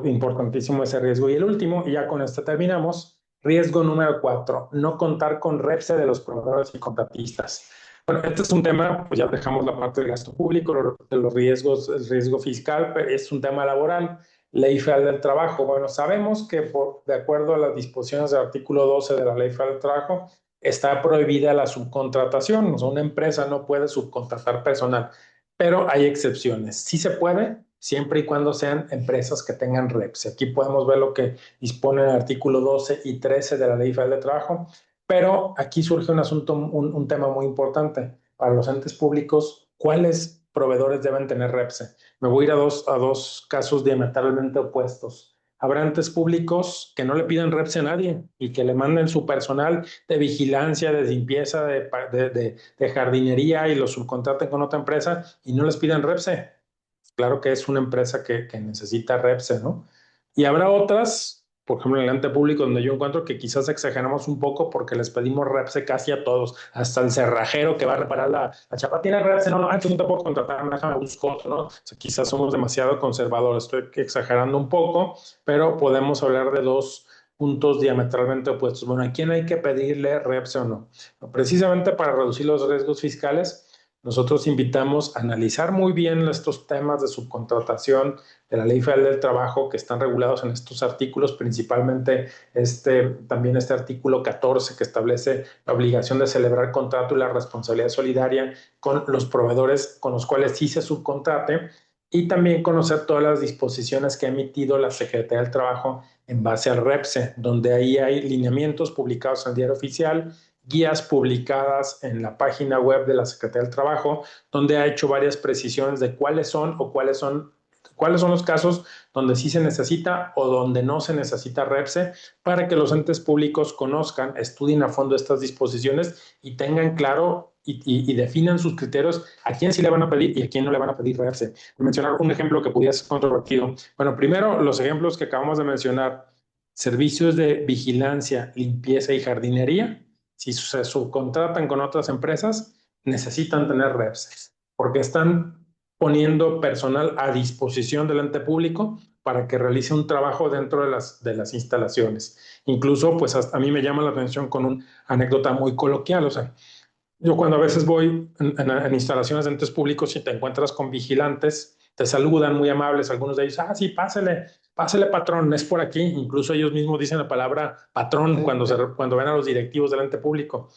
Importantísimo ese riesgo. Y el último, y ya con esto terminamos, riesgo número 4, no contar con REPSE de los proveedores y contratistas. Bueno, este es un tema, pues ya dejamos la parte del gasto público, de los riesgos, el riesgo fiscal, pero es un tema laboral, Ley Federal del Trabajo. Bueno, sabemos que de acuerdo a las disposiciones del artículo 12 de la Ley Federal del Trabajo, está prohibida la subcontratación, o sea, una empresa no puede subcontratar personal, pero hay excepciones. Sí se puede, siempre y cuando sean empresas que tengan REPS. Aquí podemos ver lo que dispone el artículo 12 y 13 de la Ley Federal de Trabajo, pero aquí surge un asunto, un tema muy importante para los entes públicos. ¿Cuáles proveedores deben tener REPS? Me voy a ir a dos casos diametralmente opuestos. Habrá entes públicos que no le piden REPS a nadie y que le manden su personal de vigilancia, de limpieza, de jardinería y lo subcontraten con otra empresa y no les piden REPS. Claro que es una empresa que necesita REPSE, ¿no? Y habrá otras, por ejemplo, en el ente público, donde yo encuentro que quizás exageramos un poco porque les pedimos REPSE casi a todos, hasta el cerrajero que va a reparar la chapa. ¿Tiene REPSE? No, no, antes no te puedo contratar, déjame buscar otro, ¿no? O sea, quizás somos demasiado conservadores, estoy exagerando un poco, pero podemos hablar de dos puntos diametralmente opuestos. Bueno, ¿a quién hay que pedirle REPSE o no? Precisamente para reducir los riesgos fiscales, nosotros invitamos a analizar muy bien estos temas de subcontratación de la Ley Federal del Trabajo que están regulados en estos artículos, principalmente también este artículo 14 que establece la obligación de celebrar contrato y la responsabilidad solidaria con los proveedores con los cuales sí se subcontrate y también conocer todas las disposiciones que ha emitido la Secretaría del Trabajo en base al REPSE, donde ahí hay lineamientos publicados en el Diario Oficial, guías publicadas en la página web de la Secretaría del Trabajo, donde ha hecho varias precisiones de cuáles son ¿Cuáles son los casos donde sí se necesita o donde no se necesita REPSE para que los entes públicos conozcan, estudien a fondo estas disposiciones y tengan claro y definan sus criterios a quién sí le van a pedir y a quién no le van a pedir REPSE? Mencionar un ejemplo que pudiera ser controvertido. Bueno, primero, los ejemplos que acabamos de mencionar, servicios de vigilancia, limpieza y jardinería, si se subcontratan con otras empresas, necesitan tener REPSE, porque están poniendo personal a disposición del ente público para que realice un trabajo dentro de las instalaciones. Incluso, pues a mí me llama la atención con una anécdota muy coloquial, o sea, yo cuando a veces voy en instalaciones de entes públicos y te encuentras con vigilantes, te saludan muy amables, algunos de ellos, ah, sí, pásele patrón, es por aquí. Incluso ellos mismos dicen la palabra patrón Sí, cuando ven a los directivos del ente público.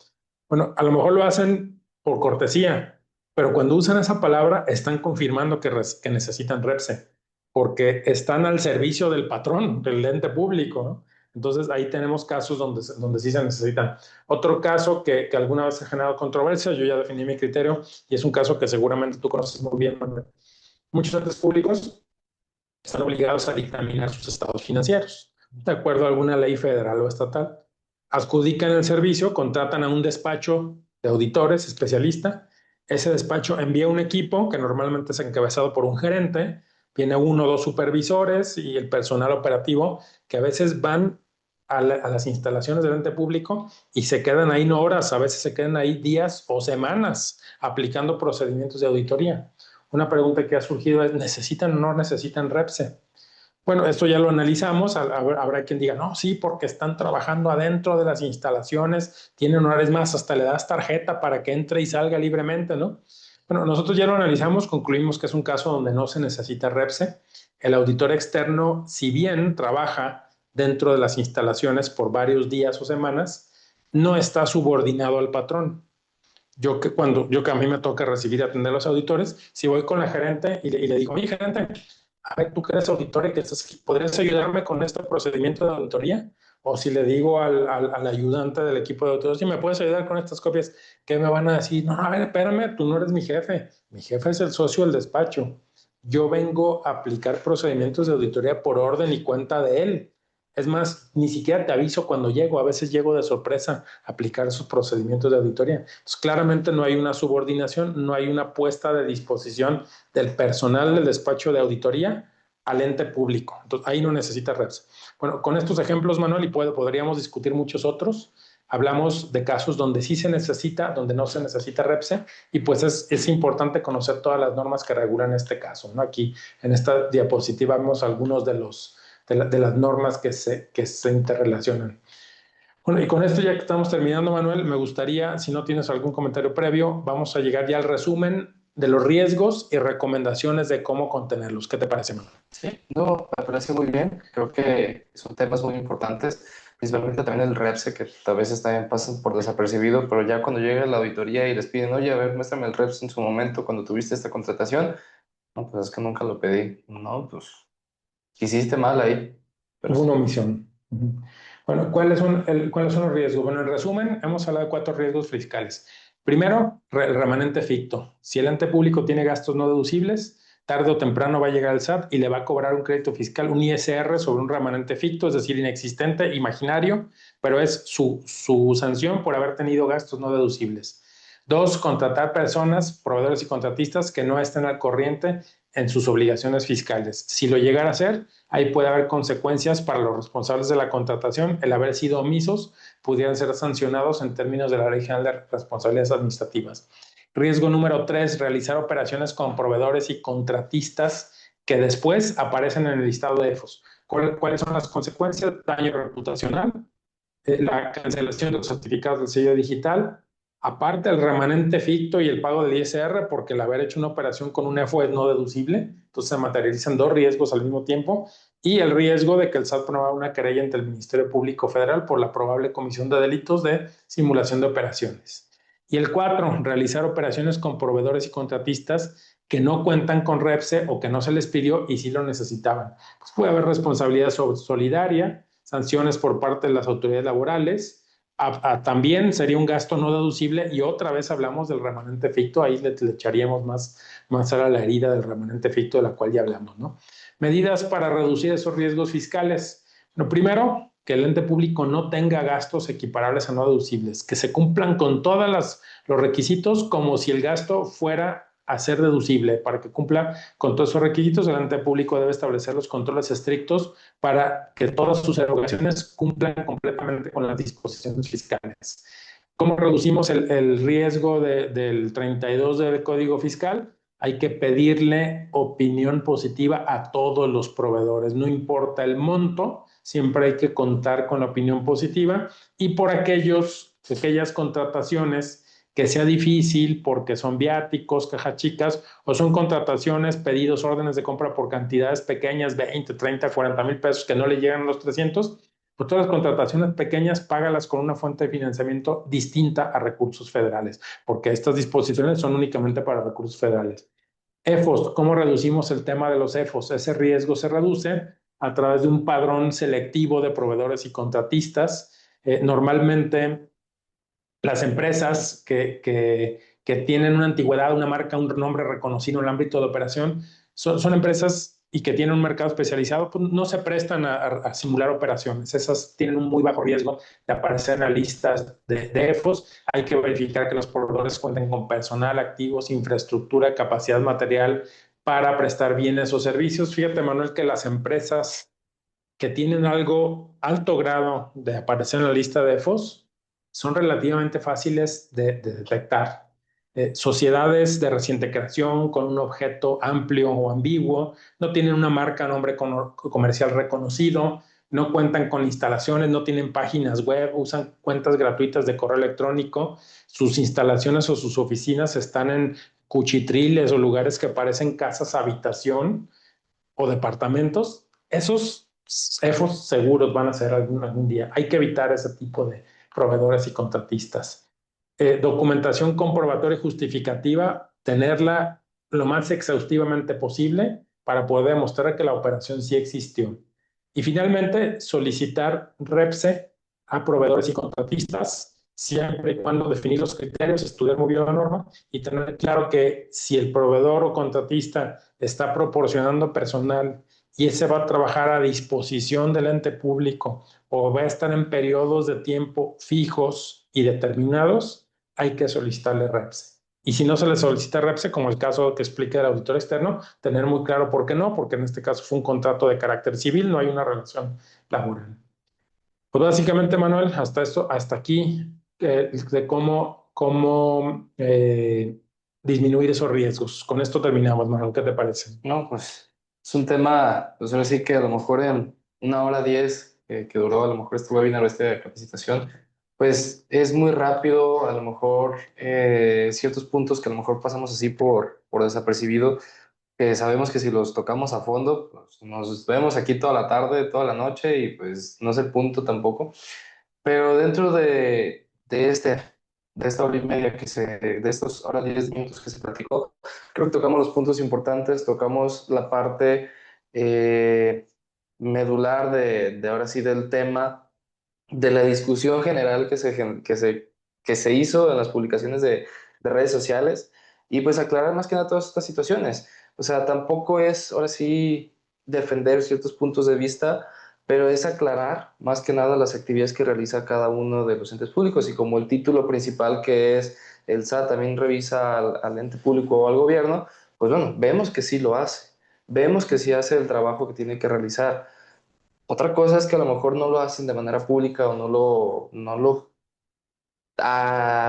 Bueno, a lo mejor lo hacen por cortesía, pero cuando usan esa palabra están confirmando que necesitan REPSE, porque están al servicio del patrón, del ente público, ¿no? Entonces ahí tenemos casos donde sí se necesitan. Otro caso que alguna vez ha generado controversia, yo ya definí mi criterio y es un caso que seguramente tú conoces muy bien, Manuel. Muchos entes públicos están obligados a dictaminar sus estados financieros, de acuerdo a alguna ley federal o estatal. Adjudican el servicio, contratan a un despacho de auditores especialista. Ese despacho envía un equipo que normalmente es encabezado por un gerente, viene uno o dos supervisores y el personal operativo que a veces van a las instalaciones del ente público y se quedan ahí no horas, a veces se quedan ahí días o semanas aplicando procedimientos de auditoría. Una pregunta que ha surgido es, ¿necesitan o no necesitan REPSE? Bueno, esto ya lo analizamos, habrá quien diga, no, sí, porque están trabajando adentro de las instalaciones, tienen horarios más, hasta le das tarjeta para que entre y salga libremente, ¿no? Bueno, nosotros ya lo analizamos, concluimos que es un caso donde no se necesita REPSE. El auditor externo, si bien trabaja dentro de las instalaciones por varios días o semanas, no está subordinado al patrón. Yo que a mí me toca recibir y atender a los auditores, si voy con la gerente y le digo, oye, gerente, a ver, tú que eres auditor y que estás aquí, ¿podrías ayudarme con este procedimiento de auditoría? O si le digo al ayudante del equipo de auditores, si me puedes ayudar con estas copias, ¿qué me van a decir? No, a ver, espérame, tú no eres mi jefe es el socio del despacho. Yo vengo a aplicar procedimientos de auditoría por orden y cuenta de él. Es más, ni siquiera te aviso cuando llego, a veces llego de sorpresa a aplicar esos procedimientos de auditoría. Entonces, claramente no hay una subordinación, no hay una puesta de disposición del personal del despacho de auditoría al ente público. Entonces, ahí no necesita REPS. Bueno, con estos ejemplos, Manuel, y podríamos discutir muchos otros. Hablamos de casos donde sí se necesita, donde no se necesita REPSE, y pues es importante conocer todas las normas que regulan este caso, ¿no? Aquí en esta diapositiva vemos algunos de las normas que se interrelacionan. Bueno, y con esto ya que estamos terminando, Manuel, me gustaría, si no tienes algún comentario previo, vamos a llegar ya al resumen de los riesgos y recomendaciones de cómo contenerlos. ¿Qué te parece, Manuel? sí, no, me parece muy bien. Creo que son temas muy importantes, principalmente también el REPSE, que a veces también pasan por desapercibido, pero ya cuando llega la auditoría y les piden, oye, a ver, muéstrame el REPSE en su momento cuando tuviste esta contratación, no, pues es que nunca lo pedí. No, pues hiciste mal ahí, pero Hubo sí. una omisión. Bueno, ¿cuáles son los riesgos? Bueno, en resumen, hemos hablado de 4 riesgos fiscales. Primero, el remanente ficto. Si el ente público tiene gastos no deducibles, tarde o temprano va a llegar al SAT y le va a cobrar un crédito fiscal, un ISR sobre un remanente ficto, es decir, inexistente, imaginario, pero es su sanción por haber tenido gastos no deducibles. Dos, contratar personas, proveedores y contratistas que no estén al corriente en sus obligaciones fiscales. Si lo llegara a hacer, ahí puede haber consecuencias para los responsables de la contratación. El haber sido omisos pudieran ser sancionados en términos de la Ley General de Responsabilidades Administrativas. Riesgo número 3, realizar operaciones con proveedores y contratistas que después aparecen en el listado de EFOS. ¿Cuáles son las consecuencias? Daño reputacional, la cancelación de los certificados del sello digital, aparte el remanente ficto y el pago del ISR, porque el haber hecho una operación con un EFO es no deducible, entonces se materializan 2 riesgos al mismo tiempo, y el riesgo de que el SAT promueva una querella ante el Ministerio Público Federal por la probable comisión de delitos de simulación de operaciones. Y el 4, realizar operaciones con proveedores y contratistas que no cuentan con REPSE o que no se les pidió y sí lo necesitaban. Pues puede haber responsabilidad solidaria, sanciones por parte de las autoridades laborales, también sería un gasto no deducible y otra vez hablamos del remanente ficto, ahí le echaríamos más a la herida del remanente ficto de la cual ya hablamos, ¿no? Medidas para reducir esos riesgos fiscales. Lo primero, que el ente público no tenga gastos equiparables a no deducibles, que se cumplan con todos los requisitos como si el gasto fuera a ser deducible. Para que cumpla con todos esos requisitos, el ente público debe establecer los controles estrictos para que todas sus erogaciones cumplan completamente con las disposiciones fiscales. ¿Cómo reducimos el riesgo del 32 del Código Fiscal? Hay que pedirle opinión positiva a todos los proveedores, no importa el monto, siempre hay que contar con la opinión positiva y por aquellas contrataciones que sea difícil porque son viáticos, cajas chicas o son contrataciones, pedidos, órdenes de compra por cantidades pequeñas, 20, 30, 40 mil pesos que no le llegan a los 300, pues todas las contrataciones pequeñas págalas con una fuente de financiamiento distinta a recursos federales, porque estas disposiciones son únicamente para recursos federales. EFOS, ¿cómo reducimos el tema de los EFOS? Ese riesgo se reduce a través de un padrón selectivo de proveedores y contratistas. Normalmente las empresas que tienen una antigüedad, una marca, un nombre reconocido en el ámbito de operación, son empresas y que tienen un mercado especializado, pues no se prestan a simular operaciones. Esas tienen un muy bajo riesgo de aparecer en las listas de EFOS. Hay que verificar que los proveedores cuenten con personal, activos, infraestructura, capacidad material para prestar bien esos servicios. Fíjate, Manuel, que las empresas que tienen algo alto grado de aparecer en la lista de EFOS son relativamente fáciles de detectar. Sociedades de reciente creación con un objeto amplio o ambiguo, no tienen una marca, nombre comercial reconocido, no cuentan con instalaciones, no tienen páginas web, usan cuentas gratuitas de correo electrónico, sus instalaciones o sus oficinas están en cuchitriles o lugares que parecen casas habitación o departamentos. Esos seguros van a ser algún día. Hay que evitar ese tipo de proveedores y contratistas. Documentación comprobatoria y justificativa, tenerla lo más exhaustivamente posible para poder demostrar que la operación sí existió. Y finalmente, solicitar REPSE a proveedores y contratistas, siempre y cuando definir los criterios, estudiar muy bien la norma y tener claro que si el proveedor o contratista está proporcionando personal y ese va a trabajar a disposición del ente público o va a estar en periodos de tiempo fijos y determinados, hay que solicitarle REPSE. Y si no se le solicita REPSE, como el caso que explica el auditor externo, tener muy claro por qué no, porque en este caso fue un contrato de carácter civil, no hay una relación laboral. Pues básicamente, Manuel, hasta aquí, de cómo disminuir esos riesgos. Con esto terminamos, Manuel, ¿qué te parece? No, pues es un tema, pues ahora sí que a lo mejor en 1 hora 10 que duró a lo mejor este webinar o esta capacitación, pues es muy rápido, a lo mejor ciertos puntos que a lo mejor pasamos así por desapercibido, que sabemos que si los tocamos a fondo, pues nos vemos aquí toda la tarde, toda la noche y pues no es el punto tampoco. Pero dentro de esta hora y media de estos ahora 10 minutos que se platicó, creo que tocamos los puntos importantes, tocamos la parte eh, medular de ahora sí del tema, de la discusión general que se hizo en las publicaciones de redes sociales y pues aclarar más que nada todas estas situaciones. O sea, tampoco es ahora sí defender ciertos puntos de vista, pero es aclarar más que nada las actividades que realiza cada uno de los entes públicos y como el título principal que es el SAT también revisa al ente público o al gobierno, pues bueno, vemos que sí lo hace, vemos que sí hace el trabajo que tiene que realizar. Otra cosa es que a lo mejor no lo hacen de manera pública o no lo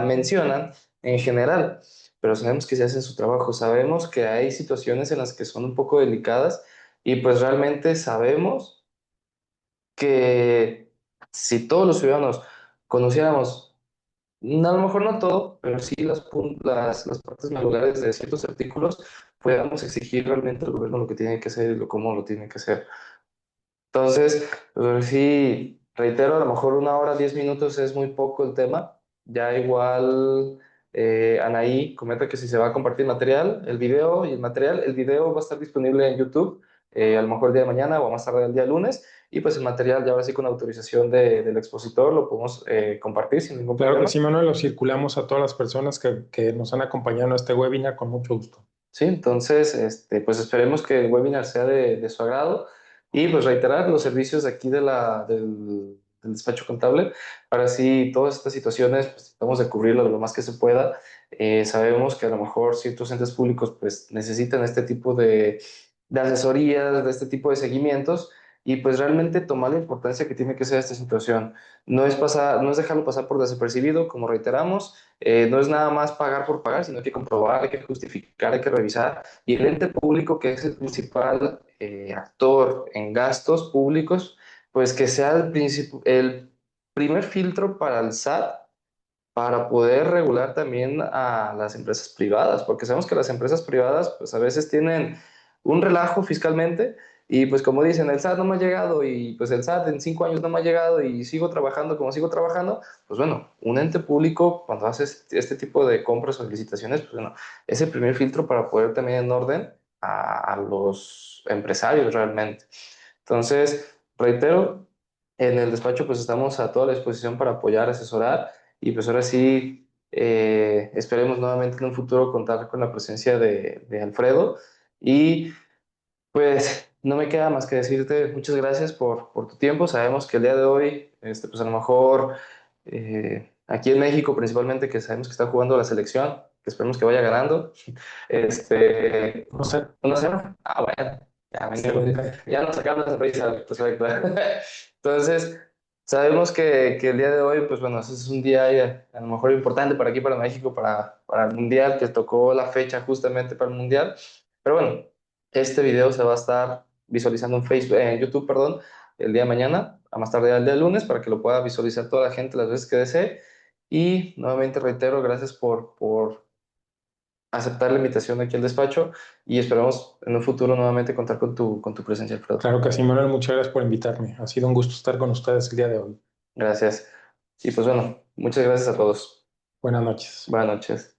mencionan en general, pero sabemos que se hace su trabajo, sabemos que hay situaciones en las que son un poco delicadas y pues realmente sabemos que si todos los ciudadanos conociéramos, a lo mejor no todo, pero sí las partes medulares de ciertos artículos, podamos exigir realmente al gobierno lo que tiene que hacer y cómo lo tiene que hacer. Entonces, pues sí, reitero, a lo mejor 1 hora 10 minutos es muy poco el tema. Ya igual Anaí comenta que si se va a compartir material, el video y el material, el video va a estar disponible en YouTube, a lo mejor el día de mañana o a más tarde el día lunes. y pues el material ya ahora sí con autorización del expositor lo podemos compartir sin ningún Claro que problema. sí, Manuel, lo circulamos a todas las personas que nos han acompañado en este webinar con mucho gusto. Sí, entonces, pues esperemos que el webinar sea de su agrado y pues reiterar los servicios de aquí del despacho contable para así todas estas situaciones pues tratamos de cubrirlo lo más que se pueda. Sabemos que a lo mejor ciertos entes públicos pues necesitan este tipo de asesorías, de este tipo de seguimientos y pues realmente tomar la importancia que tiene que ser esta situación. No es dejarlo pasar por desapercibido, como reiteramos. No es nada más pagar por pagar, sino hay que comprobar, hay que justificar, hay que revisar. Y el ente público, que es el principal actor en gastos públicos, pues que sea el primer filtro para el SAT para poder regular también a las empresas privadas, porque sabemos que las empresas privadas pues a veces tienen un relajo fiscalmente y pues como dicen, el SAT no me ha llegado y pues el SAT en 5 años no me ha llegado y sigo trabajando como sigo trabajando, pues bueno, un ente público cuando hace este tipo de compras o licitaciones, pues bueno, es el primer filtro para poder tener en orden a los empresarios realmente. Entonces, reitero, en el despacho pues estamos a toda la disposición para apoyar, asesorar y pues ahora sí, esperemos nuevamente en un futuro contar con la presencia de Alfredo. Y pues no me queda más que decirte muchas gracias por tu tiempo. Sabemos que el día de hoy, pues a lo mejor aquí en México principalmente, que sabemos que está jugando la selección, que esperemos que vaya ganando. Este, No sé, 1-0. Ah, bueno, ya, excelente. ya nos sacamos la sonrisa, perfecto. Entonces, sabemos que el día de hoy, pues bueno, ese es un día a lo mejor importante para aquí, para México, para el Mundial, que tocó la fecha justamente para el Mundial. Pero bueno, este video se va a estar visualizando en Facebook, en YouTube, perdón, el día de mañana, a más tarde el día lunes, para que lo pueda visualizar toda la gente las veces que desee. Y nuevamente reitero, gracias por aceptar la invitación aquí al despacho y esperamos en un futuro nuevamente contar con tu presencia, Alfredo. Claro que sí, Manuel, muchas gracias por invitarme. Ha sido un gusto estar con ustedes el día de hoy. Gracias. Y pues bueno, muchas gracias a todos. Buenas noches. Buenas noches.